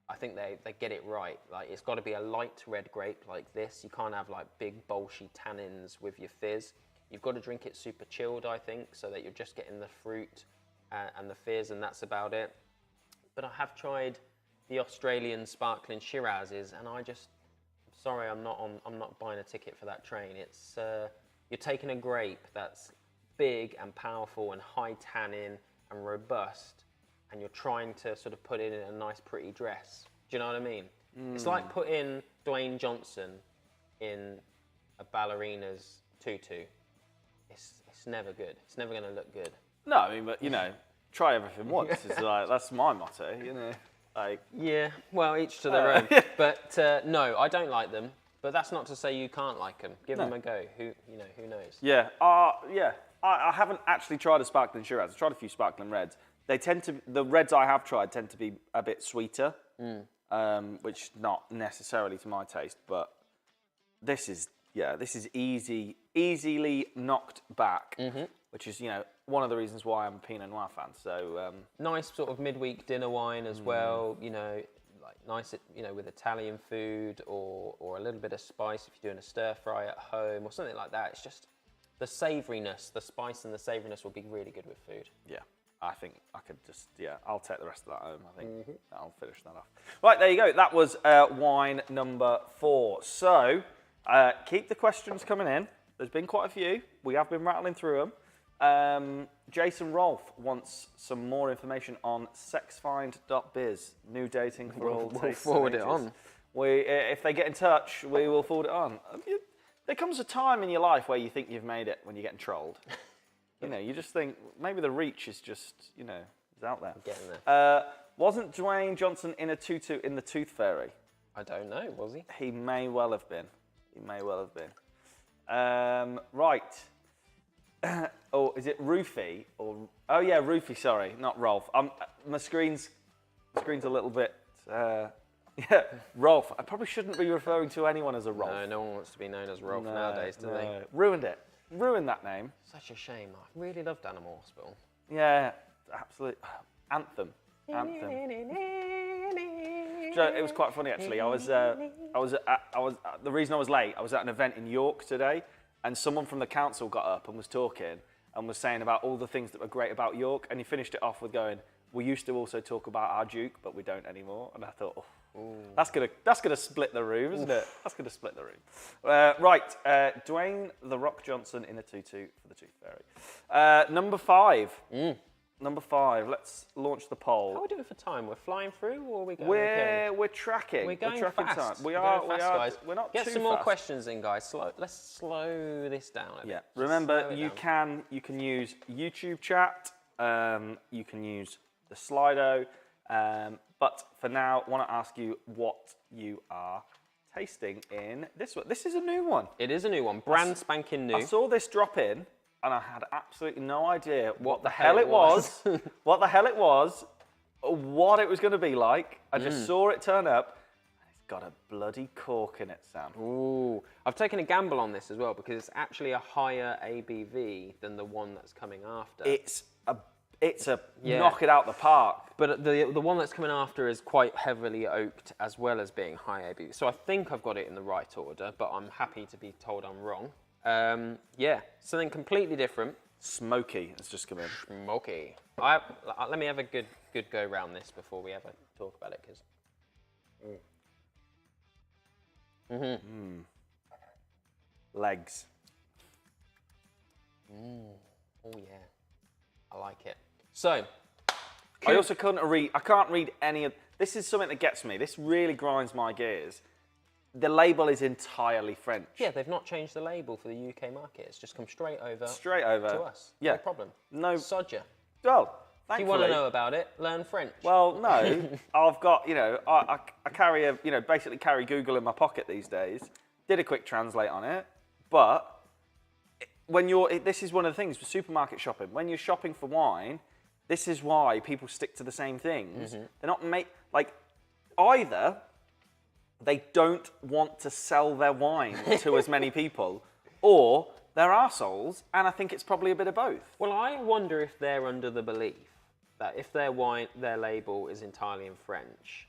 they get it right. Like it's got to be a light red grape like this. You can't have like big bolshy tannins with your fizz. You've got to drink it super chilled, I think, so that you're just getting the fruit and the fizz, and that's about it. But I have tried the Australian sparkling Shirazes, and I'm sorry, I'm not buying a ticket for that train. It's you're taking a grape that's big and powerful and high tannin and robust, and you're trying to sort of put it in a nice, pretty dress. Do you know what I mean? It's like putting Dwayne Johnson in a ballerina's tutu. It's never good. It's never going to look good. No, I mean, but try everything once. It's like that's my motto, Like yeah, well, each to their own. But no, I don't like them. But that's not to say you can't like them. Give them a go. Who knows? Yeah, yeah. I haven't actually tried a sparkling Shiraz. I've tried a few sparkling reds. The reds I have tried tend to be a bit sweeter, which not necessarily to my taste. But this is easily knocked back, which is one of the reasons why I'm a Pinot Noir fan. So nice sort of midweek dinner wine as well. Like nice, with Italian food or a little bit of spice if you're doing a stir fry at home or something like that. It's just the savouriness, the spice and the savouriness will be really good with food. Yeah, I think I could I'll take the rest of that home. I think I'll finish that off. Right, there you go. That was wine number 4. So keep the questions coming in. There's been quite a few. We have been rattling through them. Jason Rolfe wants some more information on sexfind.biz, new dating for all tastes. We'll forward it on. If they get in touch, we will forward it on. There comes a time in your life where you think you've made it when you're getting trolled. You just think maybe the reach is just, is out there. Getting there. Wasn't Dwayne Johnson in a tutu in The Tooth Fairy? I don't know, was he? He may well have been. Right. Oh, is it Roofy? Oh yeah, Roofy, sorry, not Rolf. My screen's a little bit, yeah, Rolf. I probably shouldn't be referring to anyone as a Rolf. No one wants to be known as Rolf nowadays, do they? Ruined it. Ruined that name. Such a shame. I really loved Animal Hospital. Yeah, absolutely. Anthem. So it was quite funny actually. The reason I was late, I was at an event in York today, and someone from the council got up and was talking and was saying about all the things that were great about York, and he finished it off with going, "We used to also talk about our Duke, but we don't anymore." And I thought, that's gonna split the room, isn't it? That's gonna split the room. Right, Dwayne The Rock Johnson in a tutu for the Tooth Fairy. Number 5. Number 5. Let's launch the poll. How are we doing for time? We're flying through, or are we going? We're tracking. We're going tracking fast. Time. We We're are. going fast, guys. We're not Get too some more fast. questions in, guys. Let's slow this down a bit. Yeah. Just Remember, slow it you down. can use YouTube chat. You can use the Slido. But for now, I want to ask you what you are tasting in this one. This is a new one. It is a new one, brand spanking new. I saw this drop in, and I had absolutely no idea what the hell it was, what the hell it was, what it was going to be like. I just saw it turn up, and it's got a bloody cork in it, Sam. Ooh, I've taken a gamble on this as well because it's actually a higher ABV than the one that's coming after. It's a knock it out the park. But the one that's coming after is quite heavily oaked as well as being high ABV. So I think I've got it in the right order, but I'm happy to be told I'm wrong. Yeah, something completely different. Smoky has just come in. Smoky. Let me have a good go round this before we ever talk about it, because. Legs. Oh yeah, I like it. So. I also couldn't read. I can't read any of. This is something that gets me. This really grinds my gears. The label is entirely French. Yeah, they've not changed the label for the UK market. It's just come straight over. Straight over to us. Yeah. No problem. No. Sodja. Well, If you thankfully. want to know about it, learn French. Well, no. I've got, I carry basically carry Google in my pocket these days. Did a quick translate on it, but this is one of the things with supermarket shopping. When you're shopping for wine, this is why people stick to the same things. They're not either they don't want to sell their wine to as many people, or they're arseholes, and I think it's probably a bit of both. Well, I wonder if they're under the belief that if their label is entirely in French,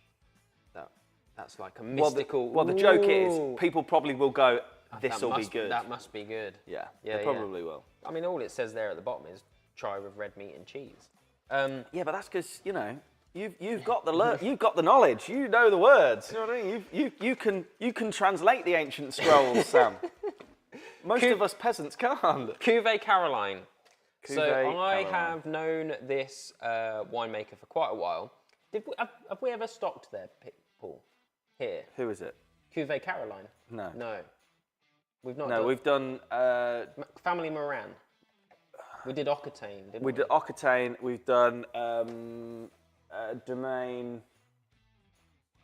that's like a mystical. Well, the joke is, Ooh. people probably will go, this That will be must- good. That must be good. Yeah, Yeah, they probably will. I mean, all it says there at the bottom is try with red meat and cheese. Yeah, but that's because you've got the knowledge. You know the words. You know what I mean? You can translate the ancient scrolls, Sam. Most of us peasants can't. Cuvée Caroline. So Cuvée I Caroline. have known this winemaker for quite a while. Have we ever stocked their pit pool here? Who is it? Cuvée Caroline? No. No. We've not No, done we've done. Family Moran. We did Occitane, didn't we? We did Occitane. We've done Domaine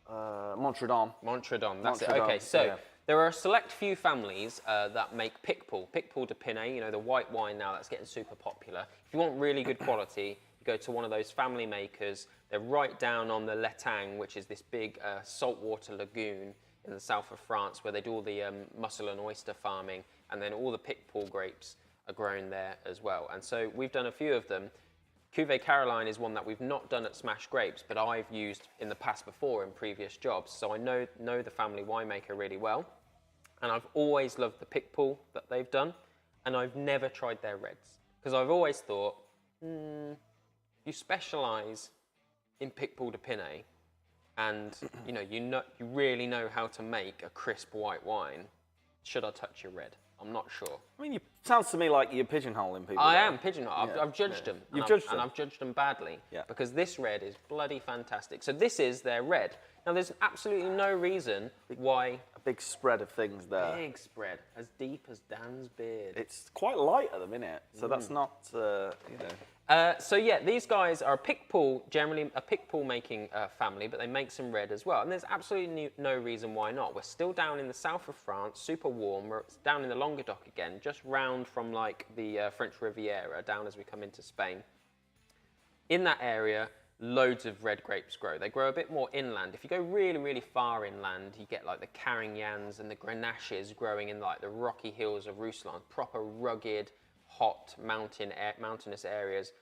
Montredon. Montredon, that's it. Montredon, Okay, so yeah. there are a select few families that make Picpoul de Pinet, the white wine now that's getting super popular. If you want really good quality, you go to one of those family makers. They're right down on the Letang, which is this big saltwater lagoon in the south of France where they do all the mussel and oyster farming, and then all the Picpoul grapes are grown there as well. And so we've done a few of them. Cuvée Caroline is one that we've not done at Smash Grapes, but I've used in the past before in previous jobs. So I know the family winemaker really well. And I've always loved the Picpoul that they've done. And I've never tried their reds. Because I've always thought, you specialise in Picpoul de Pinet, and you really know how to make a crisp white wine. Should I touch your red? I'm not sure. I mean, sounds to me like you're pigeonholing people. I there. am pigeonholed. I've judged them. You've judged them. And I've judged them badly. Yeah. Because this red is bloody fantastic. So this is their red. Now, there's absolutely no reason why... A big spread of things there. Big spread, as deep as Dan's beard. It's quite light at the minute, so that's not, So yeah, these guys are generally a Picpoul making family, but they make some red as well. And there's absolutely no reason why not. We're still down in the south of France, super warm. We're down in the Languedoc again, just round from like the French Riviera, down as we come into Spain. In that area, loads of red grapes grow. They grow a bit more inland. If you go really, really far inland, you get like the Carignans and the Grenaches growing in like the rocky hills of Rousselon, proper rugged, hot mountainous areas,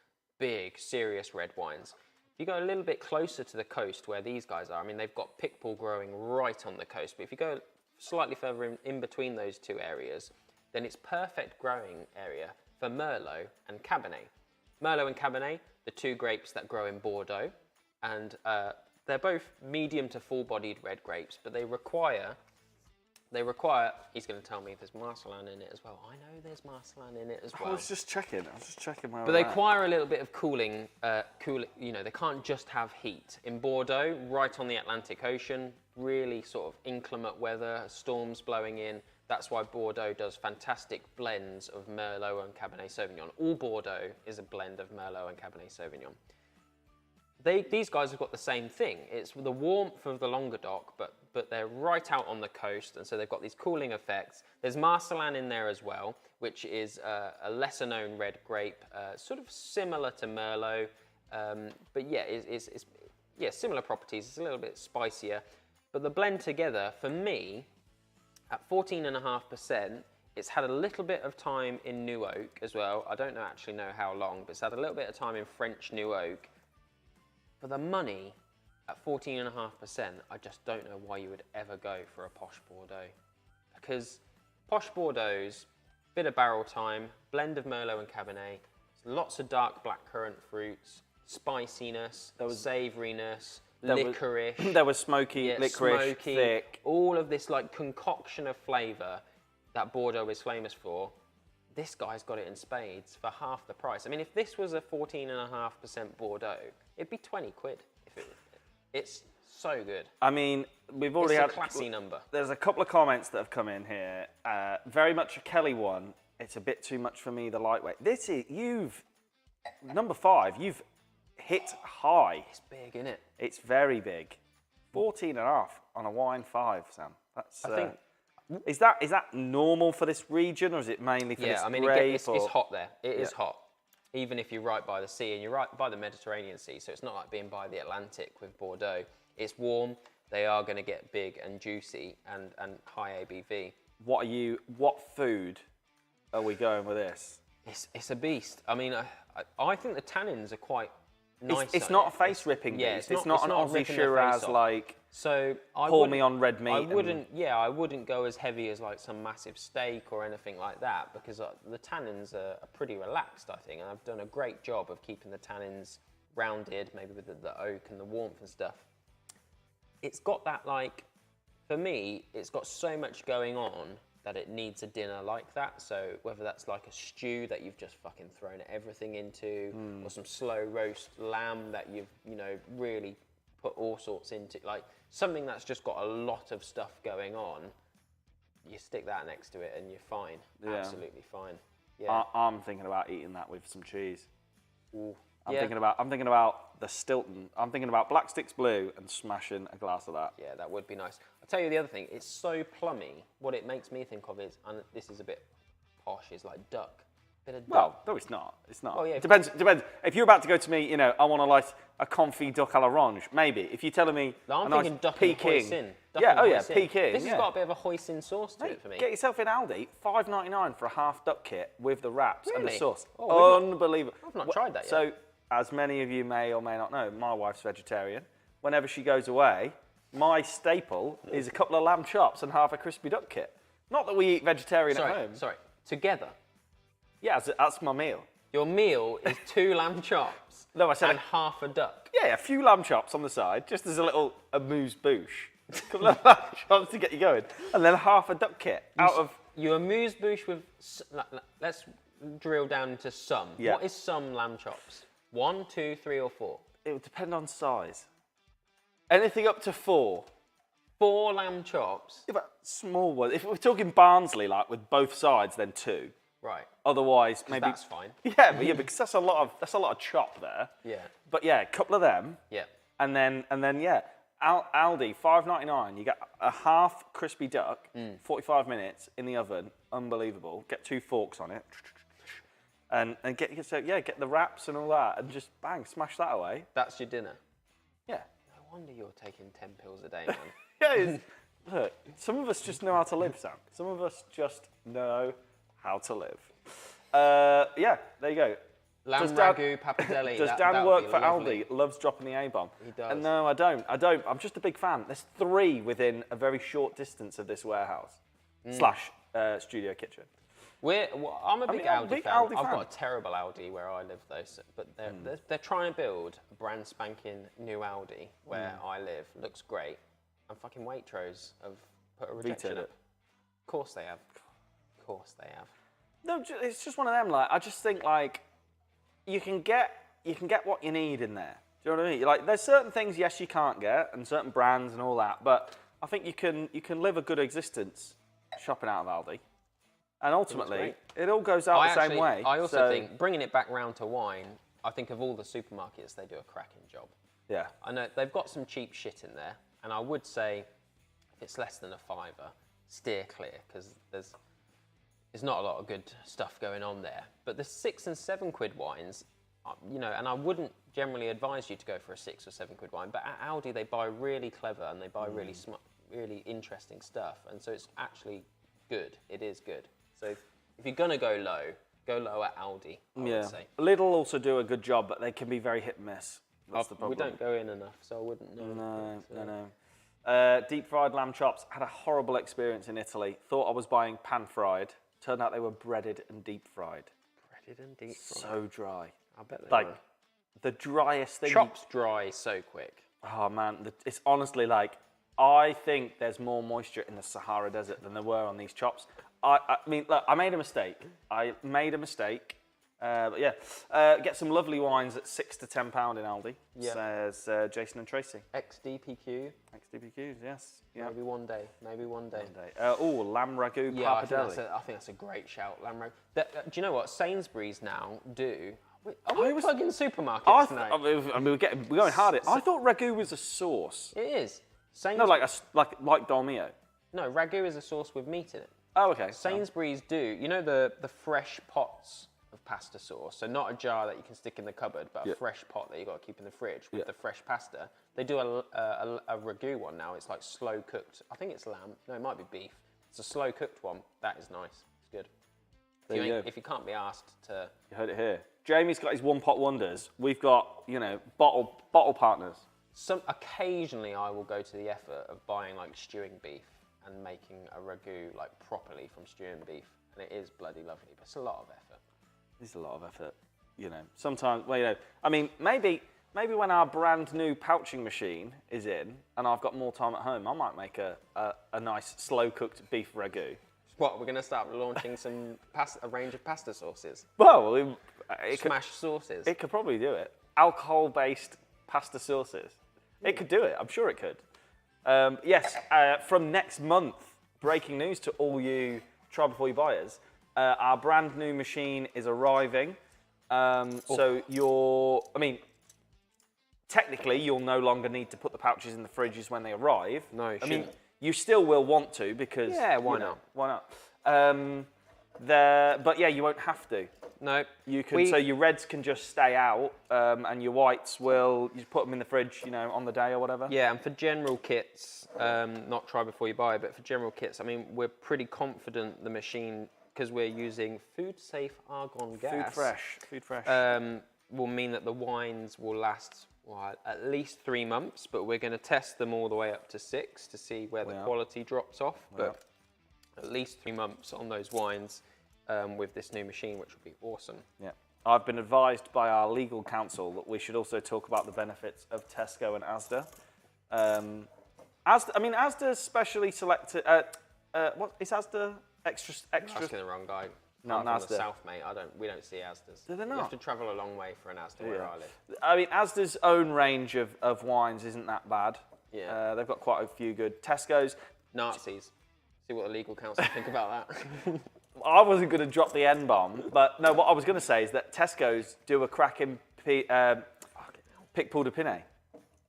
big, serious red wines. If you go a little bit closer to the coast where these guys are, I mean, they've got Picpoul growing right on the coast, but if you go slightly further in between those two areas, then it's perfect growing area for Merlot and Cabernet. Merlot and Cabernet, the two grapes that grow in Bordeaux, and they're both medium to full-bodied red grapes, but they require, he's going to tell me there's Marcelin in it as well. I know there's Marcelin in it as well. I was just checking where But they require a little bit of cooling, they can't just have heat. In Bordeaux, right on the Atlantic Ocean, really sort of inclement weather, storms blowing in. That's why Bordeaux does fantastic blends of Merlot and Cabernet Sauvignon. All Bordeaux is a blend of Merlot and Cabernet Sauvignon. These guys have got the same thing. It's the warmth of the Languedoc, but they're right out on the coast, and so they've got these cooling effects. There's Marcelin in there as well, which is a lesser known red grape, sort of similar to Merlot, but yeah, it's similar properties. It's a little bit spicier, but the blend together, for me, at 14.5%, it's had a little bit of time in New Oak as well. I don't actually know how long, but it's had a little bit of time in French New Oak. For the money, at 14.5%, I just don't know why you would ever go for a posh Bordeaux. Because posh Bordeaux's bit of barrel time, blend of Merlot and Cabernet, lots of dark blackcurrant fruits, spiciness, savouriness, licorice. There was smoky, licorice, smoky, thick. all of this like concoction of flavour that Bordeaux is famous for. This guy's got it in spades for half the price. I mean, if this was a 14.5% Bordeaux, it'd be 20 quid. It's so good. I mean, we've already It's a had classy number. There's a couple of comments that have come in here. Very much a Kelly one. It's a bit too much for me, the lightweight. This is, number 5, you've hit high. It's big, isn't it? It's very big. 14.5 on a wine 5, Sam. That's, I think. is that normal for this region, or is it mainly for this Yeah, I mean, grape? it's hot there. It is hot. Even if you're right by the sea, and you're right by the Mediterranean Sea, so it's not like being by the Atlantic with Bordeaux. It's warm. They are going to get big and juicy and high ABV. What food are we going with this? It's a beast. I mean, I think the tannins are quite nice. It's not a face ripping beast. It's not an Aussie Shiraz like. So pour me on red meat. I wouldn't go as heavy as like some massive steak or anything like that, because the tannins are pretty relaxed, I think, and I've done a great job of keeping the tannins rounded, maybe with the oak and the warmth and stuff. It's got that, like, for me, it's got so much going on that it needs a dinner like that. So whether that's like a stew that you've just fucking thrown everything into, or some slow roast lamb that you've, really put all sorts into, like something that's just got a lot of stuff going on, you stick that next to it and you're fine. Yeah. Absolutely fine. Yeah. I'm thinking about eating that with some cheese. Ooh. I'm thinking about the Stilton. I'm thinking about Black Sticks Blue and smashing a glass of that. Yeah, that would be nice. I'll tell you the other thing. It's so plummy. What it makes me think of is, and this is a bit posh, is like duck. Bit of duck. Well, no, it's not. It's not. Oh, yeah. Depends. If you're about to go to me, I want to like a confit duck à l'orange, maybe. If you're telling me, no, I'm a thinking nice duck Peking. and hoisin. Peking. This has got a bit of a hoisin sauce to it for me. Get yourself in Aldi, $5.99 for a half duck kit with the wraps and the Really? sauce. Oh, Unbelievable. I've not tried that yet. So, as many of you may or may not know, my wife's vegetarian. Whenever she goes away, my staple is a couple of lamb chops and half a crispy duck kit. Not that we eat vegetarian at home. Sorry. Together. Yeah, that's my meal. Your meal is 2 lamb chops No, I said and half a duck. Yeah, a few lamb chops on the side, just as a little amuse-bouche. A couple of lamb chops to get you going. And then half a duck kit You amuse-bouche with... Let's drill down into some. Yeah. What is some lamb chops? 1, 2, 3 or 4? It would depend on size. Anything up to 4. 4 lamb chops? Yeah, but small ones. If we're talking Barnsley, like with both sides, then 2. Right. Otherwise, maybe that's fine. Yeah, because that's a lot of chop there. Yeah. But yeah, a couple of them. Yeah. And then yeah, Aldi $5.99. You get a half crispy duck, 45 minutes in the oven. Unbelievable. Get 2 forks on it. And get the wraps and all that, and just bang, smash that away. That's your dinner. Yeah. No wonder you're taking 10 pills a day, man. Yeah. Look, some of us just know how to live, Sam. Some of us just know how to live. Yeah, there you go. Lamb ragu, pappardelle. Does Dan work for Aldi? Loves dropping the A-bomb. He does. No, I don't. I'm just a big fan. There's 3 within a very short distance of this warehouse / studio kitchen. I'm a big Aldi fan. Aldi I've fan. got a terrible Aldi where I live, though. But they're trying to build a brand spanking new Aldi where I live. Looks great. And fucking Waitrose have put a rejection Vetoed up. Of course they have. Of course they have. No, it's just one of them. Like, I just think like you can get what you need in there. Do you know what I mean? Like, there's certain things yes you can't get, and certain brands and all that. But I think you can live a good existence shopping out of Aldi. And ultimately, it all goes out the same way. I also think, bringing it back round to wine, I think of all the supermarkets, they do a cracking job. Yeah. I know they've got some cheap shit in there, and I would say if it's less than a £5, steer clear, because there's not a lot of good stuff going on there. But the 6 and 7 quid wines, and I wouldn't generally advise you to go for a 6 or 7 quid wine, but at Aldi they buy really clever and they buy really smart, really interesting stuff, and so it's actually good. It is good. So if you're going to go low at Aldi, I would say. Lidl also do a good job, but they can be very hit and miss. That's the problem. We don't go in enough, so I wouldn't know. No. Deep fried lamb chops. Had a horrible experience in Italy. Thought I was buying pan fried. Turned out they were breaded and deep fried. Breaded and deep fried. So dry. I bet they Like, were. the driest thing. Chops dry so quick. Oh, man. It's honestly like, I think there's more moisture in the Sahara Desert than there were on these chops. I mean, look, I made a mistake. But yeah, get some lovely wines at £6 to £10 in Aldi, says Jason and Tracy. XDPQ. XDPQs, yes. Yeah. Maybe one day. Maybe one day. Lamb ragu Yeah, I pappardelle. think that's a great shout, lamb ragu. Do you know what Sainsbury's now do? Are we plugging supermarkets now? We're going hard at it. I thought ragu was a sauce. It is. No, like dolmio. No, ragu is a sauce with meat in it. Oh, okay. Sainsbury's do. You know the fresh pots of pasta sauce, so not a jar that you can stick in the cupboard, but a fresh pot that you got to keep in the fridge with the fresh pasta. They do a ragu one now. It's like slow cooked. I think it's lamb. No, it might be beef. It's a slow cooked one. That is nice. It's good. If you can't be asked to, You heard it here. Jamie's got his one pot wonders. We've got bottle partners. Occasionally I will go to the effort of buying like stewing beef and making a ragu like properly from stewing beef, and it is bloody lovely, but it's a lot of effort. It's a lot of effort, Sometimes, I mean, maybe when our brand new pouching machine is in and I've got more time at home, I might make a nice slow cooked beef ragu. What, we're going to start launching a range of pasta sauces? Well, Smash sauces. It could probably do it. Alcohol-based pasta sauces. It could do it. I'm sure it could. Yes, from next month, breaking news to all you Try Before You buyers. Our brand new machine is arriving. So technically, you'll no longer need to put the pouches in the fridges when they arrive. No, you I mean, shouldn't. you still will want to because... Yeah, why not? Why not? But yeah, you won't have to. No. You can. So your reds can just stay out, and your whites will. You put them in the fridge, on the day or whatever. Yeah, and for general kits, not Try Before You Buy, but for general kits, I mean, we're pretty confident the machine, because we're using food-safe argon gas. Food fresh. Will mean that the wines will last at least 3 months, but we're going to test them all the way up to 6 to see where the quality drops off. But at least 3 months on those wines with this new machine, which will be awesome. Yeah. I've been advised by our legal counsel that we should also talk about the benefits of Tesco and Asda. Asda's specially selected. What is Asda extra? Asking the wrong guy. No, I'm an from the Asda. south, mate. We don't see Asdas. Do they You not? have to travel a long way for an Asda where I live. I mean, Asda's own range of wines isn't that bad. Yeah. They've got quite a few good. Tesco's. Nazis. See what the legal counsel think about that. I wasn't going to drop the N-bomb, but no, what I was going to say is that Tesco's do a cracking pic poudre de Pinet.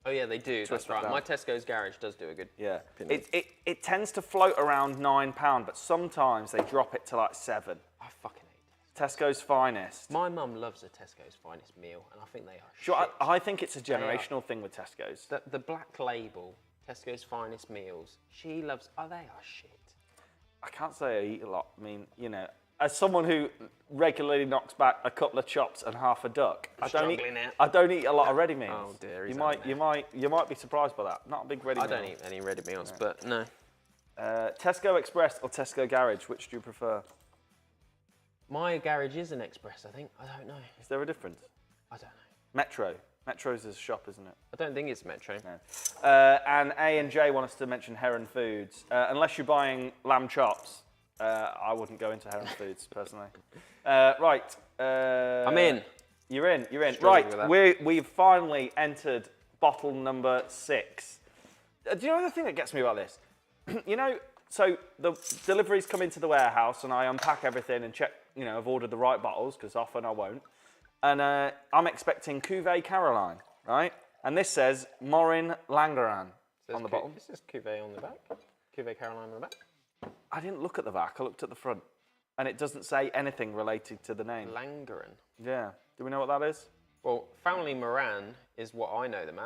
Oh yeah, they do. That's right. down. My Tesco's garage does do a good. Yeah. Pinet. It tends to float around £9, but sometimes they drop it to like £7. I fucking hate Tesco's finest. My mum loves a Tesco's finest meal, and I think they are Sure, shit. I think it's a generational thing with Tesco's. The black label, Tesco's finest meals, she loves. Oh, they are shit. I can't say I eat a lot. I mean, as someone who regularly knocks back a couple of chops and half a duck, I don't eat a lot of ready meals. Oh dear, you might be surprised by that. Not a big ready meal. I don't eat any ready meals, but no. Tesco Express or Tesco Garage, which do you prefer? My garage is an Express, I think. I don't know. Is there a difference? I don't know. Metro. Metro's a shop, isn't it? I don't think it's Metro. No. And A and J want us to mention Heron Foods. Unless you're buying lamb chops, I wouldn't go into Heron Foods personally. Right. I'm in. You're in. Struggling with that. Right. We've finally entered bottle number 6. Do you know the thing that gets me about this? So the deliveries come into the warehouse and I unpack everything and check, I've ordered the right bottles because often I won't. And I'm expecting Cuvée Caroline, right? And this says Morin Langeran on the bottom. This says Cuvée on the back. Cuvée Caroline on the back. I didn't look at the back, I looked at the front. And it doesn't say anything related to the name. Langeran. Yeah. Do we know what that is? Well, Family Moran is what I know them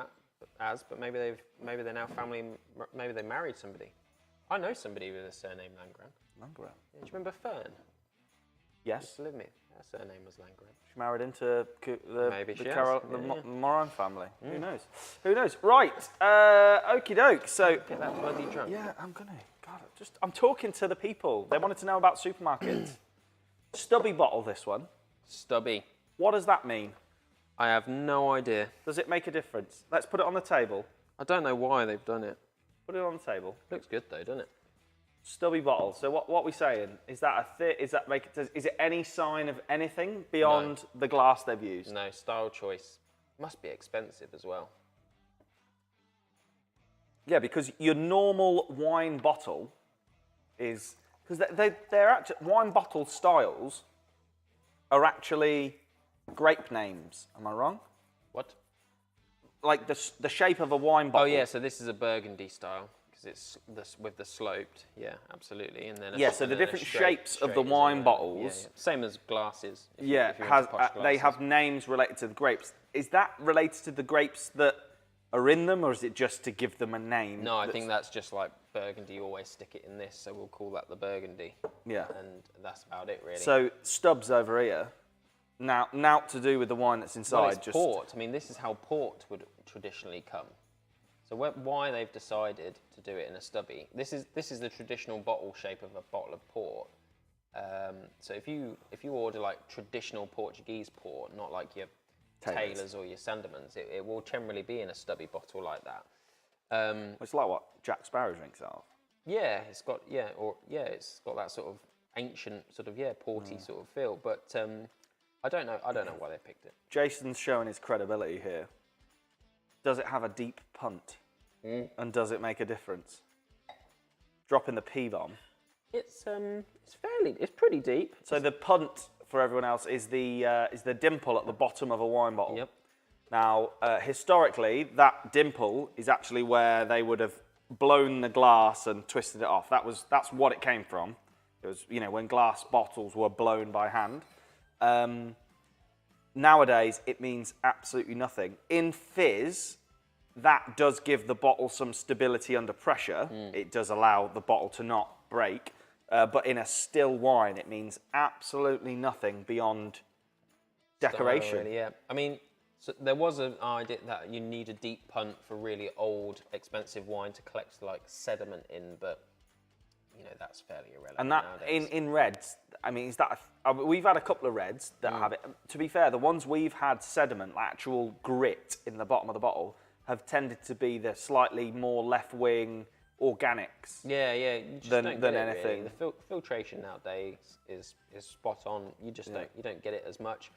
as, but maybe they're now family. Maybe they married somebody. I know somebody with a surname Langeran. Langeran. Yeah, do you remember Fern? Yes. Used to live with me. Her surname was Langeran. She married into Maybe she the has. Moran family. Who knows? Right. Okie doke. So Get that bloody drunk. yeah, I'm gonna. God, I'm talking to the people. They wanted to know about supermarkets. Stubby bottle, this one. Stubby. What does that mean? I have no idea. Does it make a difference? Let's put it on the table. I don't know why they've done it. Put it on the table. Looks good though, doesn't it? Stubby bottle. So what are we saying? Is that is it any sign of anything beyond the glass they've used? No, style choice. Must be expensive as well. Yeah, because your normal wine bottle is because they're actually wine bottle styles are actually grape names. Am I wrong? What? Like the shape of a wine bottle. Oh yeah, so this is a Burgundy style because it's this with the sloped. Yeah, absolutely. And then so the different shapes of the wine bottles. Yeah. Same as glasses. If Yeah, you're has into posh they glasses. have names related to the grapes. Is that related to the grapes that are in them, or is it just to give them a name? No, I think that's just like Burgundy. Always stick it in this, so we'll call that the Burgundy. Yeah. And that's about it, really. So Stubbs over here. Now, to do with the wine that's inside. well, it's port. I mean, this is how port would traditionally come. So why they've decided to do it in a stubby? This is the traditional bottle shape of a bottle of port. So if you order like traditional Portuguese port, not like your Taylors or your Sandemans, it will generally be in a stubby bottle like that. It's like what Jack Sparrow drinks out of. Yeah, it's got that sort of ancient sort of porty sort of feel. But I don't know why they picked it. Jason's showing his credibility here. Does it have a deep punt? And does it make a difference? Dropping the P bomb. It's pretty deep. So the punt for everyone else is the dimple at the bottom of a wine bottle. Yep. Now, historically, that dimple is actually where they would have blown the glass and twisted it off. That's what it came from. It was, when glass bottles were blown by hand. Nowadays, it means absolutely nothing. In fizz, that does give the bottle some stability under pressure. It does allow the bottle to not break. But in a still wine, it means absolutely nothing beyond decoration. Really, yeah. I mean, so there was an idea that you need a deep punt for really old, expensive wine to collect like sediment in, but that's fairly irrelevant. And that nowadays. in reds, I mean, is that we've had a couple of reds that have it. To be fair, the ones we've had sediment, like actual grit in the bottom of the bottle, have tended to be the slightly more left wing organics. Yeah, you just than don't get anything. It, really. The filtration nowadays is spot on. You just don't get it as much.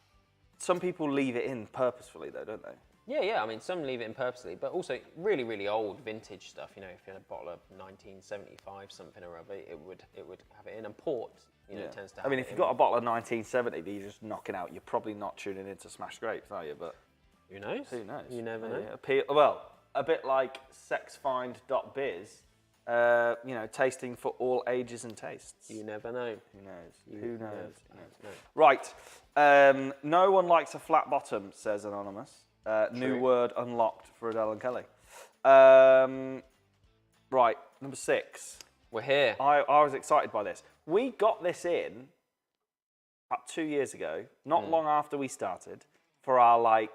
Some people leave it in purposefully, though, don't they? Yeah. I mean, some leave it in purposely, but also really, really old vintage stuff. If you had a bottle of 1975 something or other, it would have it in. And port, tends to have I mean, it if you've in. got a bottle of 1970 that you're just knocking out, you're probably not tuning into Smashed Grapes, are you? But Who knows? who knows? You never know. Well, a bit like sexfind.biz, tasting for all ages and tastes. You never know. Who knows? Right. No one likes a flat bottom, says Anonymous. New word unlocked for Adele and Kelly. Right, number 6. We're here. I was excited by this. We got this in about 2 years ago, not long after we started, for our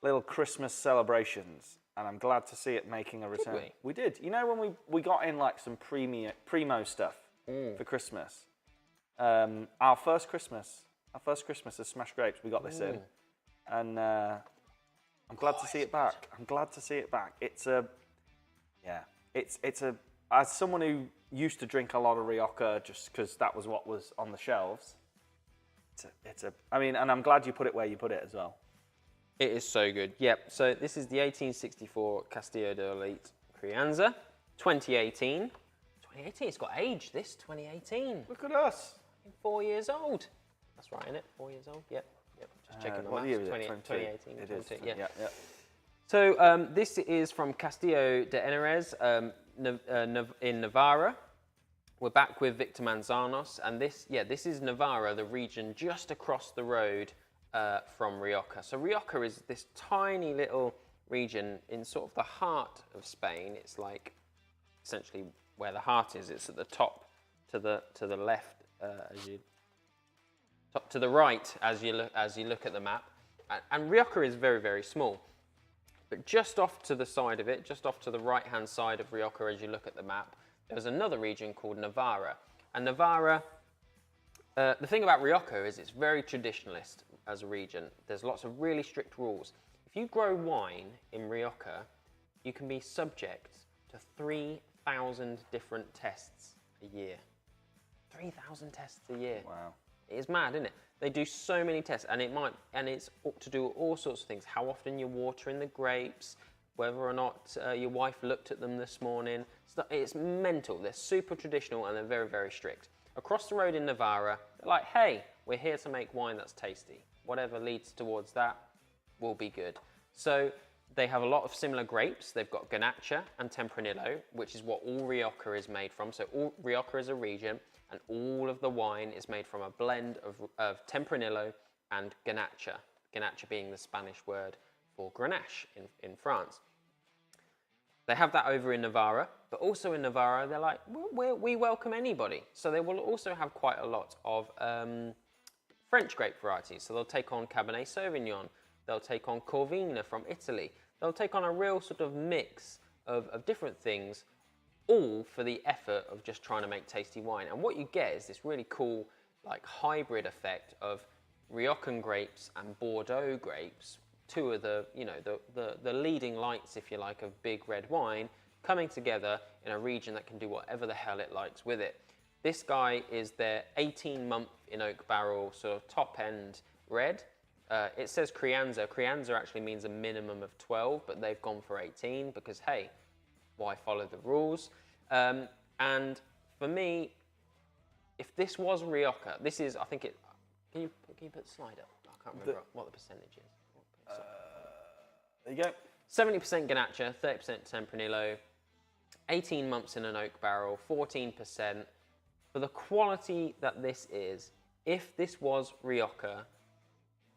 little Christmas celebrations, and I'm glad to see it making a return. we? We did. When we got in some primo stuff for Christmas. Our first Christmas as Smashed Grapes, we got this in, and I'm glad to see it back. I'm glad to see it back. It's a as someone who used to drink a lot of Rioja just because that was what was on the shelves. And I'm glad you put it where you put it as well. It is so good. Yep. So this is the 1864 Castillo de Olite Crianza, 2018. 2018. It's got age. This 2018. Look at us. 4 years old. That's right, isn't it? 4 years old. Yep. Just checking the What maths. year is it? 2018. It is. 20, yeah. Yeah. So this is from Castillo de Henares in Navarra. We're back with Victor Manzanos, and this is Navarra, the region just across the road from Rioja. So Rioja is this tiny little region in sort of the heart of Spain. It's like essentially where the heart is. It's at the top to the left top to the right as you look at the map. And Rioja is very, very small. But just off to the side of it, just off to the right-hand side of Rioja as you look at the map, there's another region called Navarra. And Navarra, the thing about Rioja is it's very traditionalist as a region. There's lots of really strict rules. If you grow wine in Rioja, you can be subject to 3,000 different tests a year. 3,000 tests a year. Wow. It is mad, isn't it? They do so many tests, and it's to do all sorts of things. How often you're watering the grapes, whether or not your wife looked at them this morning. It's mental. They're super traditional and they're very, very strict. Across the road in Navarra, they're like, hey, we're here to make wine that's tasty. Whatever leads towards that will be good. So they have a lot of similar grapes. They've got Garnacha and Tempranillo, which is what all Rioja is made from. So Rioja is a region, and all of the wine is made from a blend of Tempranillo and Garnacha. Garnacha being the Spanish word for Grenache in France. They have that over in Navarra, but also in Navarra, they're like, we welcome anybody. So they will also have quite a lot of French grape varieties. So they'll take on Cabernet Sauvignon, they'll take on Corvina from Italy. They'll take on a real sort of mix of different things, all for the effort of just trying to make tasty wine. And what you get is this really cool like hybrid effect of Riojan grapes and Bordeaux grapes, two of the, you know, the leading lights, if you like, of big red wine, coming together in a region that can do whatever the hell it likes with it. This guy is their 18-month in oak barrel, sort of top-end red. It says Crianza. Crianza actually means a minimum of 12, but they've gone for 18 because, hey, why follow the rules? And for me, if this was Rioja, this is, I think it, can you put the slide up? I can't remember what the percentage is. There you go. 70% Garnacha, 30% Tempranillo, 18 months in an oak barrel, 14%. For the quality that this is, if this was Rioja,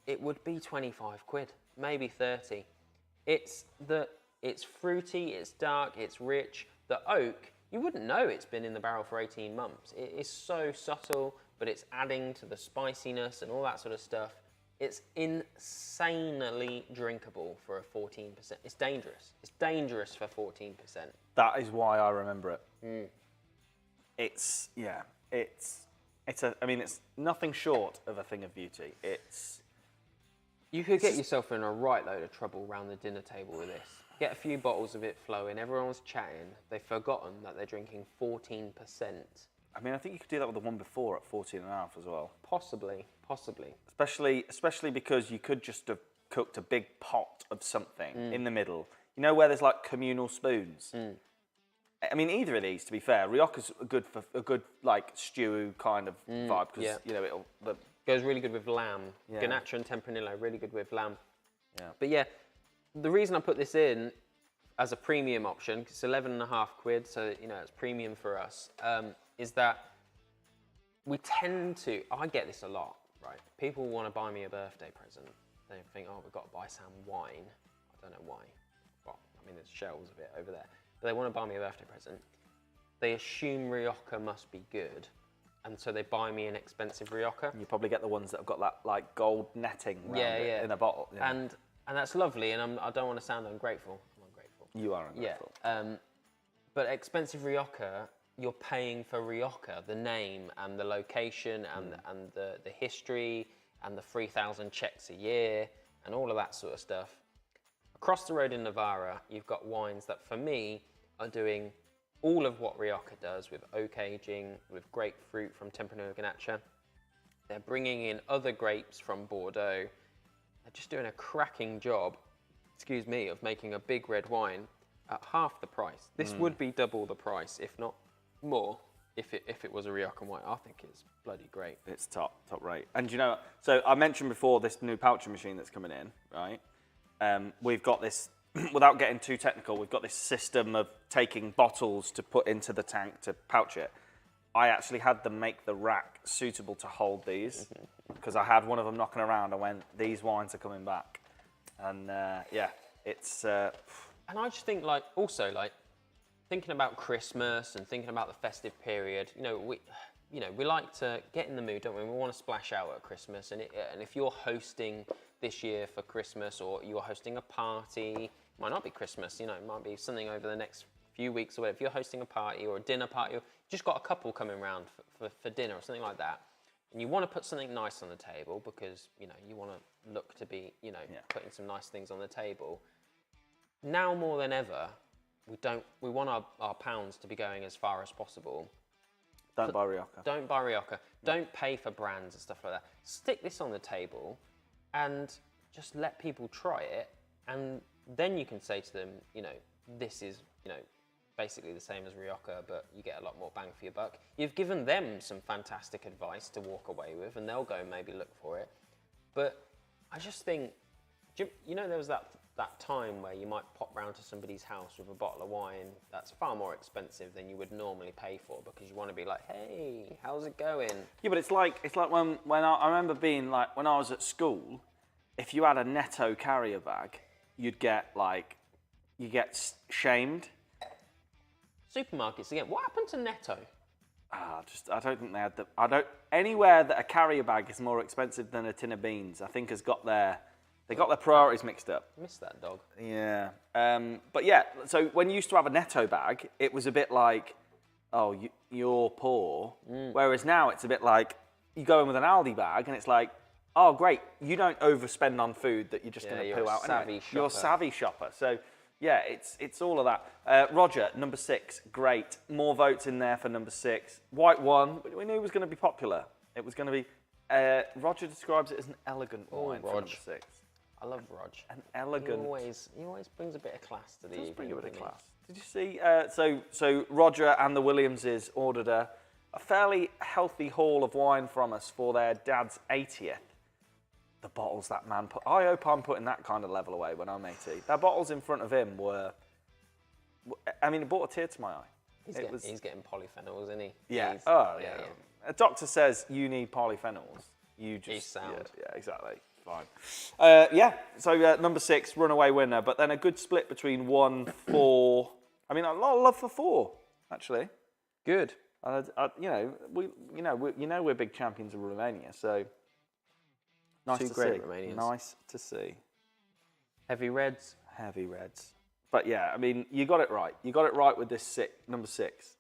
it would be 25 quid, maybe 30. It's fruity, it's dark, it's rich. The oak, you wouldn't know it's been in the barrel for 18 months. It is so subtle, but it's adding to the spiciness and all that sort of stuff. It's insanely drinkable for a 14%. It's dangerous. It's dangerous for 14%. That is why I remember it. It's, yeah, I mean, it's nothing short of a thing of beauty. You could get yourself in a right load of trouble around the dinner table with this. Get a few bottles of it flowing, everyone's chatting. They've forgotten that they're drinking 14%. I mean, I think you could do that with the one before at 14.5 as well. Possibly. Especially because you could just have cooked a big pot of something in the middle. You know where there's like communal spoons? I mean, either of these, to be fair. Rioja's good for a good like stew kind of vibe because, you know, Goes really good with lamb. Yeah. Garnacha and Tempranillo, really good with lamb. Yeah. But yeah, the reason I put this in as a premium option, because it's 11.5 quid, so you know it's premium for us, is that we tend to, I get this a lot, right? People want to buy me a birthday present. They think, oh, we've got to buy some wine. I don't know why. Well, I mean, there's shelves of it over there. But they want to buy me a birthday present. They assume Rioja must be good. And so they buy me an expensive Rioja. You probably get the ones that have got that like gold netting around it in a bottle. Yeah. And that's lovely, and I don't want to sound ungrateful. I'm ungrateful. You are ungrateful. Yeah. But expensive Rioja, you're paying for Rioja, the name and the location and the history and the 3,000 checks a year and all of that sort of stuff. Across the road in Navarra, you've got wines that for me are doing all of what Rioja does with oak aging, with grapefruit from Tempranillo Garnacha. They're bringing in other grapes from Bordeaux. They're just doing a cracking job, of making a big red wine at half the price. This would be double the price, if not more, if it was a Rioja wine. I think it's bloody great. It's top rate. And you know, so I mentioned before this new pouching machine that's coming in, right? We've got this, without getting too technical, we've got this system of taking bottles to put into the tank to pouch it. I actually had them make the rack suitable to hold these because I had one of them knocking around. I went, these wines are coming back. And yeah, it's... And I just think also thinking about Christmas and thinking about the festive period, we like to get in the mood, don't we? We want to splash out at Christmas. And if you're hosting this year for Christmas or you're hosting a party, it might not be Christmas, it might be something over the next few weeks or whatever, if you're hosting a party or a dinner party, or just got a couple coming around for dinner or something like that, and you want to put something nice on the table because, you know, you want to look to be, you know, putting some nice things on the table. Now more than ever, we want our pounds to be going as far as possible. Don't buy Rioja. Don't buy Rioja. Don't pay for brands and stuff like that. Stick this on the table and just let people try it. And then you can say to them, you know, this is, you know, basically the same as Rioja, but you get a lot more bang for your buck. You've given them some fantastic advice to walk away with, and they'll go and maybe look for it. But I just think, you know, there was that time where you might pop round to somebody's house with a bottle of wine that's far more expensive than you would normally pay for because you want to be like, hey, how's it going? Yeah, but it's like when I remember being like, when I was at school, if you had a Netto carrier bag, you get shamed. Supermarkets again. What happened to Netto? I don't think they had anywhere that a carrier bag is more expensive than a tin of beans, I think has got their priorities mixed up. Miss that dog. Yeah. But yeah, so when you used to have a Netto bag, it was a bit like, oh, you're poor. Whereas now it's a bit like, you go in with an Aldi bag and it's like, oh, great, you don't overspend on food that you're just going to poo out anyway. You're a savvy shopper. So yeah, it's all of that. Roger, number 6, great. More votes in there for number 6. White won. We knew it was going to be popular. It was going to be, Roger describes it as an elegant wine for number 6. I love Rog. An elegant. He always brings a bit of class to the evening. Bring a bit of class. Did you see? So Roger and the Williamses ordered a fairly healthy haul of wine from us for their dad's 80th. The bottles that man put. I hope I'm putting that kind of level away when I'm 80. The bottles in front of him were. I mean, it brought a tear to my eye. He's getting polyphenols, isn't he? Yeah. Yeah. A doctor says you need polyphenols. You just. He's sound. Yeah, exactly. Fine. So number 6, runaway winner, but then a good split between 1, 4. I mean, a lot of love for 4, actually. Good. We're big champions of Romania, so nice to great see. Romanians. Nice to see. Heavy reds. Heavy reds. But yeah, I mean, you got it right. You got it right with this number 6.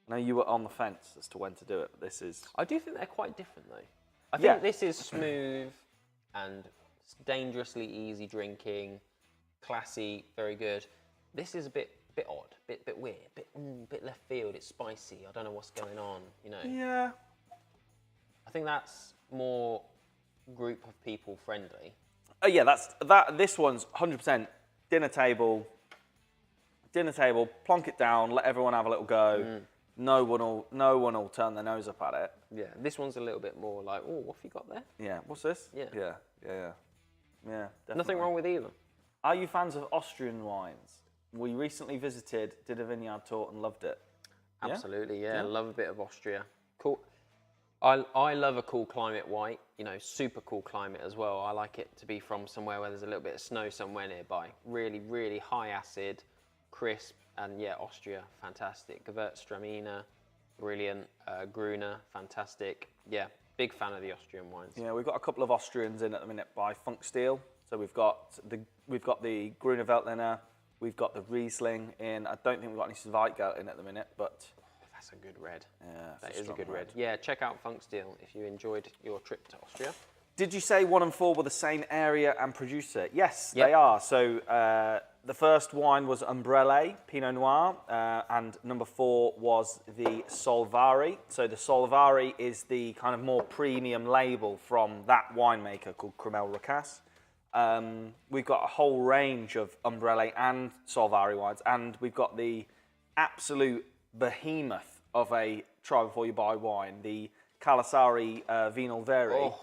I know you were on the fence as to when to do it, but this is. I do think they're quite different, though. I think this is smooth and dangerously easy drinking, classy, very good. This is a bit odd, bit weird, bit left field. It's spicy. I don't know what's going on. You know. Yeah. I think that's more group of people friendly. Oh yeah, This one's 100% dinner table. Plonk it down. Let everyone have a little go. No one will turn their nose up at it. Yeah, this one's a little bit more like, oh, what have you got there? Yeah, what's this? Yeah. Yeah, definitely. Nothing wrong with either. Are you fans of Austrian wines? We recently visited, did a vineyard tour and loved it. Absolutely, yeah. Love a bit of Austria. Cool. I love a cool climate white, you know, super cool climate as well. I like it to be from somewhere where there's a little bit of snow somewhere nearby. Really, really high acid, crisp, and yeah, Austria, fantastic. Gewürztraminer, brilliant. Gruner, fantastic. Yeah, big fan of the Austrian wines. Yeah, we've got a couple of Austrians in at the minute by Funk Steel. So we've got the Gruner Veltliner, we've got the Riesling in. I don't think we've got any Zweitgelt in at the minute, but that's a good red. Yeah, that is a good red. Yeah, check out Funk Steel if you enjoyed your trip to Austria. Did you say 1 and 4 were the same area and producer? Yes, they are. So the first wine was Umbrelle Pinot Noir, and number 4 was the Solvari. So the Solvari is the kind of more premium label from that winemaker called Cremel Racasse. We've got a whole range of Umbrelle and Solvari wines, and we've got the absolute behemoth of a try before you buy wine, the Calasari Vinal Veri. Oh.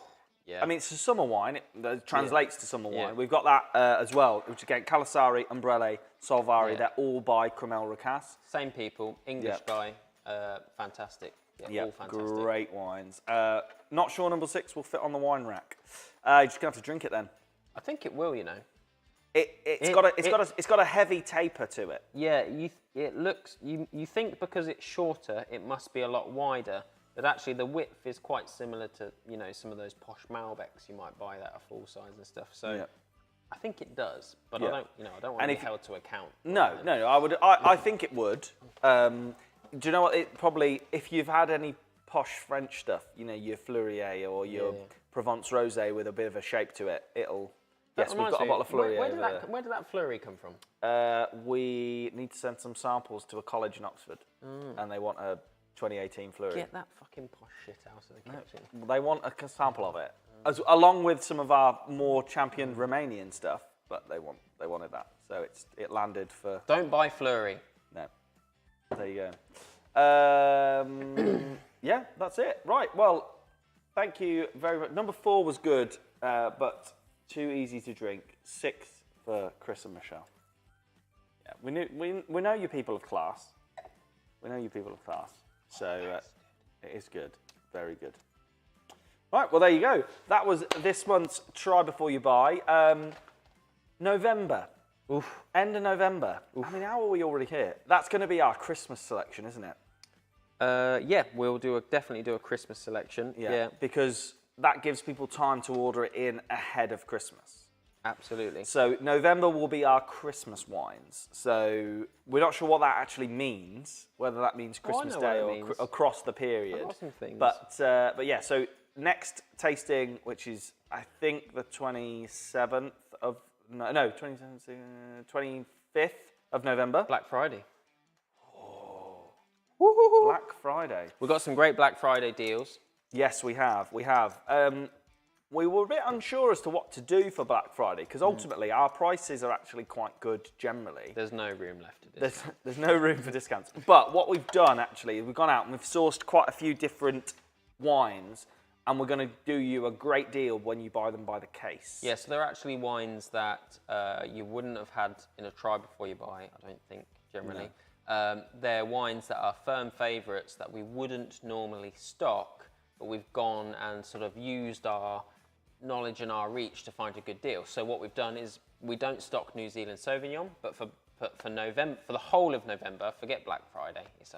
Yeah. I mean, it's a summer wine. It translates to summer wine. We've got that as well, which again, Calasari, Umbrelle, Solvari, they're all by Cremel Racasse. Same people, English guy, fantastic. Yeah, all fantastic. Great wines. Not sure number 6 will fit on the wine rack. You're just going to have to drink it then. I think it will, you know. It's got a heavy taper to it. Yeah, you think because it's shorter, it must be a lot wider. But actually, the width is quite similar to, you know, some of those posh Malbecs you might buy that are full size and stuff. So, I think it does, but Yeah. I don't want And to be if- held to account. No, I think it would. Do you know what? It probably, if you've had any posh French stuff, your Fleurier or your Yeah. Provence Rosé with a bit of a shape to it, it'll. That Yes, we've reminds got a me, bottle of Fleurier. Where did that flurry come from? We need to send some samples to a college in Oxford, and they want a 2018 Fleury. Get that fucking posh shit out of the kitchen. They want a sample of it, along with some of our more championed Romanian stuff. But they wanted that, so it landed for. Don't buy flurry. No. There you go. Yeah, that's it. Right. Well, thank you very much. Number 4 was good, but too easy to drink. 6 for Chris and Michelle. Yeah, we know you people of class. We know you people of class. So it is good. Very good. Right. Well, there you go. That was this month's Try Before You Buy. November. Oof. End of November. Oof. I mean, how are we already here? That's going to be our Christmas selection, isn't it? Yeah, we'll definitely do a Christmas selection. Yeah, Because that gives people time to order it in ahead of Christmas. absolutely. So November will be our Christmas wines. So we're not sure what that actually means, whether that means Christmas know Day what or it means. across the period. I've got some things. But yeah, so next tasting, which is I think the 27th of 25th of November. Black Friday. Black Friday. We've got some great Black Friday deals. Yes, we have. We were a bit unsure as to what to do for Black Friday because ultimately our prices are actually quite good generally. There's no room left to this. There's no room for discounts. But what we've done actually is we've gone out and we've sourced quite a few different wines and we're going to do you a great deal when you buy them by the case. Yeah, so they're actually wines that you wouldn't have had in a Try Before You Buy, I don't think, generally. They're wines that are firm favourites that we wouldn't normally stock, but we've gone and sort of used our knowledge and our reach to find a good deal. So what we've done is we don't stock New Zealand Sauvignon, but for November, for the whole of November, forget Black Friday. It's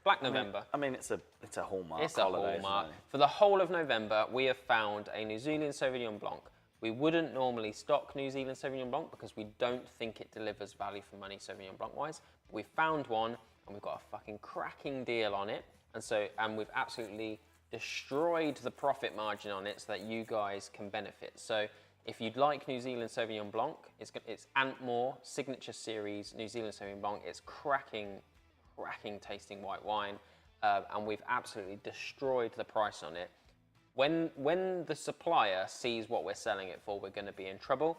Black November. I mean, it's a hallmark. It's a holiday, hallmark. isn't it? For the whole of November, we have found a New Zealand Sauvignon Blanc. We wouldn't normally stock New Zealand Sauvignon Blanc because we don't think it delivers value for money Sauvignon Blanc wise. But we found one and we've got a fucking cracking deal on it. And we've absolutely destroyed the profit margin on it so that you guys can benefit. So if you'd like New Zealand Sauvignon Blanc, it's Antmore Signature Series New Zealand Sauvignon Blanc. It's cracking tasting white wine, and we've absolutely destroyed the price on it. When the supplier sees what we're selling it for, we're going to be in trouble.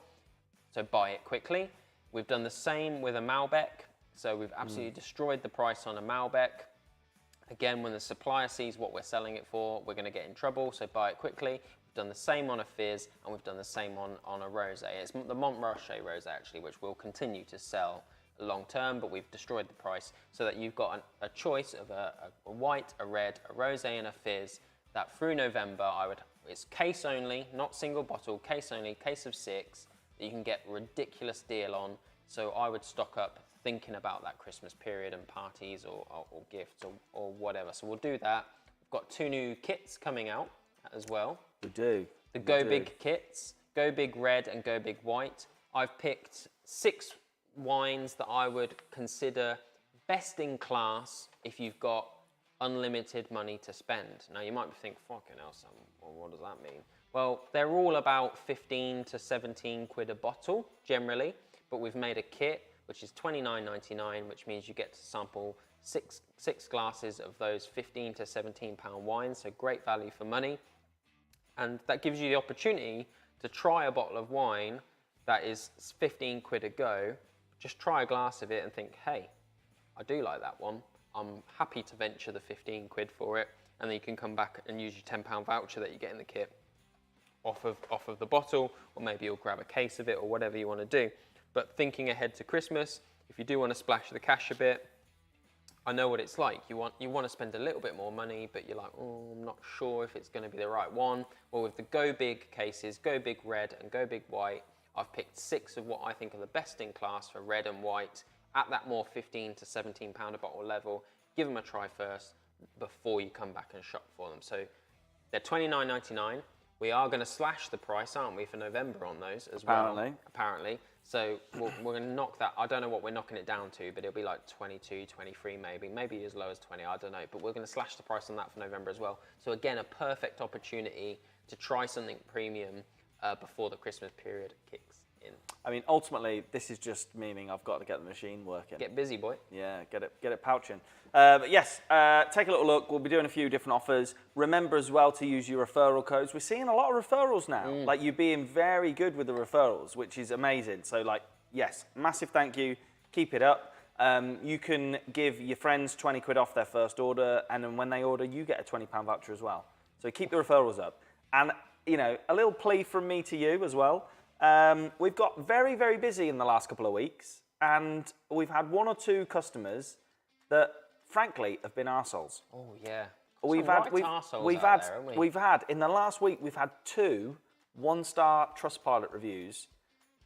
So buy it quickly. We've done the same with a Malbec. So we've absolutely destroyed the price on a Malbec. Again, when the supplier sees what we're selling it for, we're going to get in trouble. So buy it quickly. We've done the same on a Fizz, and we've done the same on a Rosé. It's the Montrachet Rosé actually, which we'll continue to sell long term, but we've destroyed the price so that you've got a choice of a white, a red, a rosé and a fizz that through November it's case only, not single bottle, case only, case of 6 that you can get ridiculous deal on. So I would stock up thinking about that Christmas period and parties or gifts or whatever. So we'll do that. We've got 2 new kits coming out as well. We do. The Go Big kits, Go Big Red and Go Big White. I've picked 6 wines that I would consider best in class if you've got unlimited money to spend. Now you might think, fucking hell, Sam, well, what does that mean? Well, they're all about 15 to 17 quid a bottle generally, but we've made a kit which is $29.99, which means you get to sample six glasses of those 15 to 17 pound wines, so great value for money. And that gives you the opportunity to try a bottle of wine that is 15 quid a go. Just try a glass of it and think, hey, I do like that one. I'm happy to venture the 15 quid for it. And then you can come back and use your £10 voucher that you get in the kit off of the bottle, or maybe you'll grab a case of it or whatever you want to do. But thinking ahead to Christmas, if you do want to splash the cash a bit, I know what it's like. You want to spend a little bit more money, but you're like, oh, I'm not sure if it's going to be the right one. Well, with the Go Big cases, Go Big Red and Go Big White, I've picked 6 of what I think are the best in class for red and white at that more 15 to 17 pound a bottle level. Give them a try first before you come back and shop for them. So they're $29.99. We are going to slash the price, aren't we, for November on those as well? Apparently. So we're going to knock that. I don't know what we're knocking it down to, but it'll be like 22, 23 maybe as low as 20, I don't know. But we're going to slash the price on that for November as well. So again, a perfect opportunity to try something premium before the Christmas period kicks in. I mean, ultimately, this is just meaning I've got to get the machine working. Get busy, boy. Yeah, get it pouching. But yes, take a little look. We'll be doing a few different offers. Remember as well to use your referral codes. We're seeing a lot of referrals now. Like, you're being very good with the referrals, which is amazing. So, like, yes, massive thank you. Keep it up. You can give your friends 20 quid off their first order, and then when they order, you get a £20 voucher as well. So keep the referrals up. And, you know, a little plea from me to you as well. We've got very, very busy in the last couple of weeks, and we've had 1 or 2 customers that, frankly, have been arseholes. Oh yeah. We've had in the last week we've had 2 1-star Trustpilot reviews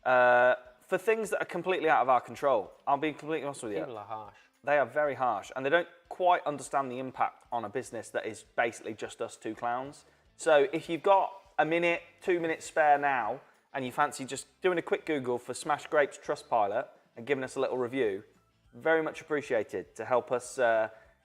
for things that are completely out of our control. I'll be completely honest with you. People are harsh. They are very harsh, and they don't quite understand the impact on a business that is basically just us 2 clowns. So if you've got a minute, 2 minutes spare now, and you fancy just doing a quick Google for Smash Grapes Trustpilot and giving us a little review, very much appreciated to help us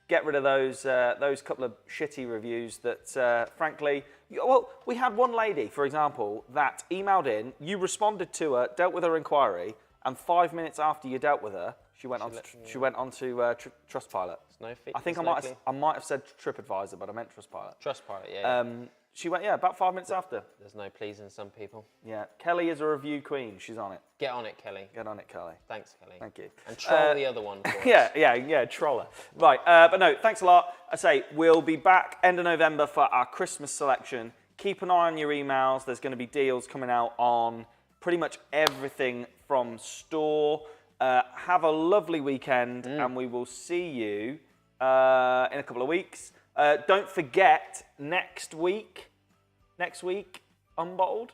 get rid of those couple of shitty reviews that, frankly, well, we had one lady, for example, that emailed in, you responded to her, dealt with her inquiry, and 5 minutes after you dealt with her, she went on to Trustpilot. I think I might have said TripAdvisor, but I meant Trustpilot. Trustpilot, yeah. She went, about 5 minutes after. There's no pleasing some people. Yeah, Kelly is a review queen. She's on it. Get on it, Kelly. Get on it, Kelly. Thanks, Kelly. Thank you. And troll the other one for us. Yeah, troller. Right, but no, thanks a lot. I say, we'll be back end of November for our Christmas selection. Keep an eye on your emails. There's going to be deals coming out on pretty much everything from store. Have a lovely weekend, and we will see you in a couple of weeks. Don't forget, next week, Unbottled.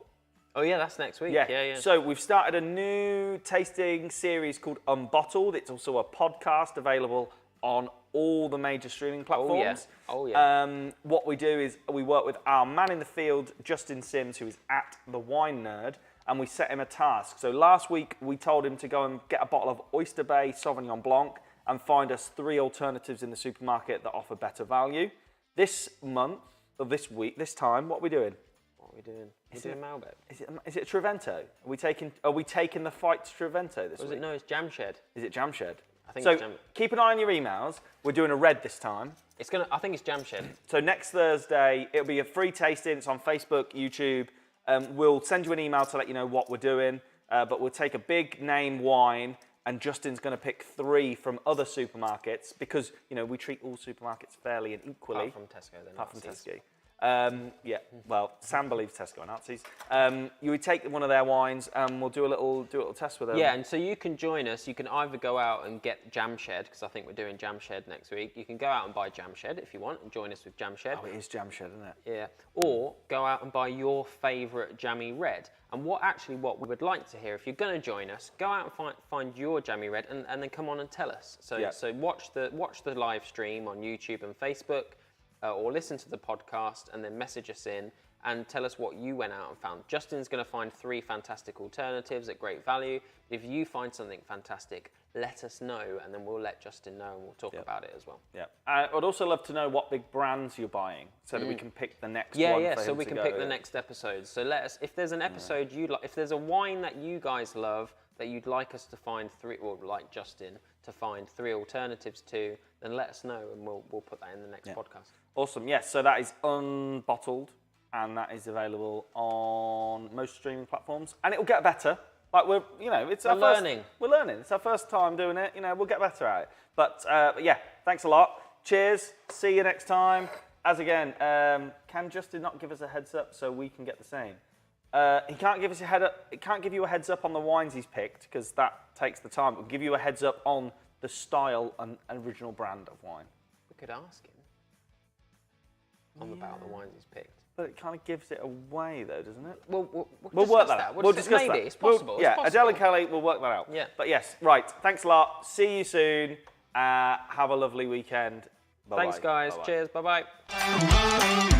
Oh yeah, that's next week. Yeah. So we've started a new tasting series called Unbottled. It's also a podcast available on all the major streaming platforms. Oh yeah. What we do is we work with our man in the field, Justin Sims, who is at The Wine Nerd, and we set him a task. So last week we told him to go and get a bottle of Oyster Bay Sauvignon Blanc and find us 3 alternatives in the supermarket that offer better value. This month, or this week, this time, what are we doing? We're doing Malbec. Is it a Trivento? Are we taking the fight to Trivento this week? No, it's Jamshed. Is it Jamshed? I think so. Keep an eye on your emails. We're doing a red this time. I think it's Jamshed. So next Thursday, it'll be a free tasting. It's on Facebook, YouTube. We'll send you an email to let you know what we're doing. But we'll take a big name wine, and Justin's going to pick 3 from other supermarkets because we treat all supermarkets fairly and equally. Apart from Tesco, then. Apart from Tesco. Well, Sam believes Tesco are Nazis. You would take one of their wines and we'll do a little test with them. Yeah, and so you can join us. You can either go out and get Jamshed, because I think we're doing Jamshed next week. You can go out and buy Jamshed if you want and join us with Jamshed. Oh, it is Jamshed, isn't it? Yeah. Or go out and buy your favourite Jammy Red. And what we would like to hear, if you're going to join us, go out and find your Jammy Red and then come on and tell us. So watch the live stream on YouTube and Facebook. Or listen to the podcast and then message us in and tell us what you went out and found. Justin's going to find 3 fantastic alternatives at great value. If you find something fantastic, let us know, and then we'll let Justin know and we'll talk about it as well. Yeah. I'd also love to know what big brands you're buying so that we can pick the next one. Yeah, so we can pick the next episode. So let us, if there's an episode you'd like, if there's a wine that you guys love that you'd like us to find 3, or like Justin, to find 3 alternatives to, then let us know and we'll put that in the next podcast. Awesome. Yes, so that is Unbottled, and that is available on most streaming platforms, and it'll get better. Like we're learning. We're learning. It's our first time doing it. We'll get better at it. But yeah, thanks a lot. Cheers. See you next time. As again, can Justin not give us a heads up so we can get the same? He can't give us a head up. He can't give you a heads up on the wines he's picked because that takes the time. We'll give you a heads up on the style and original brand of wine. We could ask him about the wines he's picked. But it kind of gives it away, though, doesn't it? We'll work that out. We'll discuss that. Maybe, it's possible. Yeah, Adele and Kelly, we'll work that out. Yeah. But yes, right. Thanks a lot. See you soon. Have a lovely weekend. Bye-bye. Thanks, guys. Bye-bye. Cheers. Bye-bye.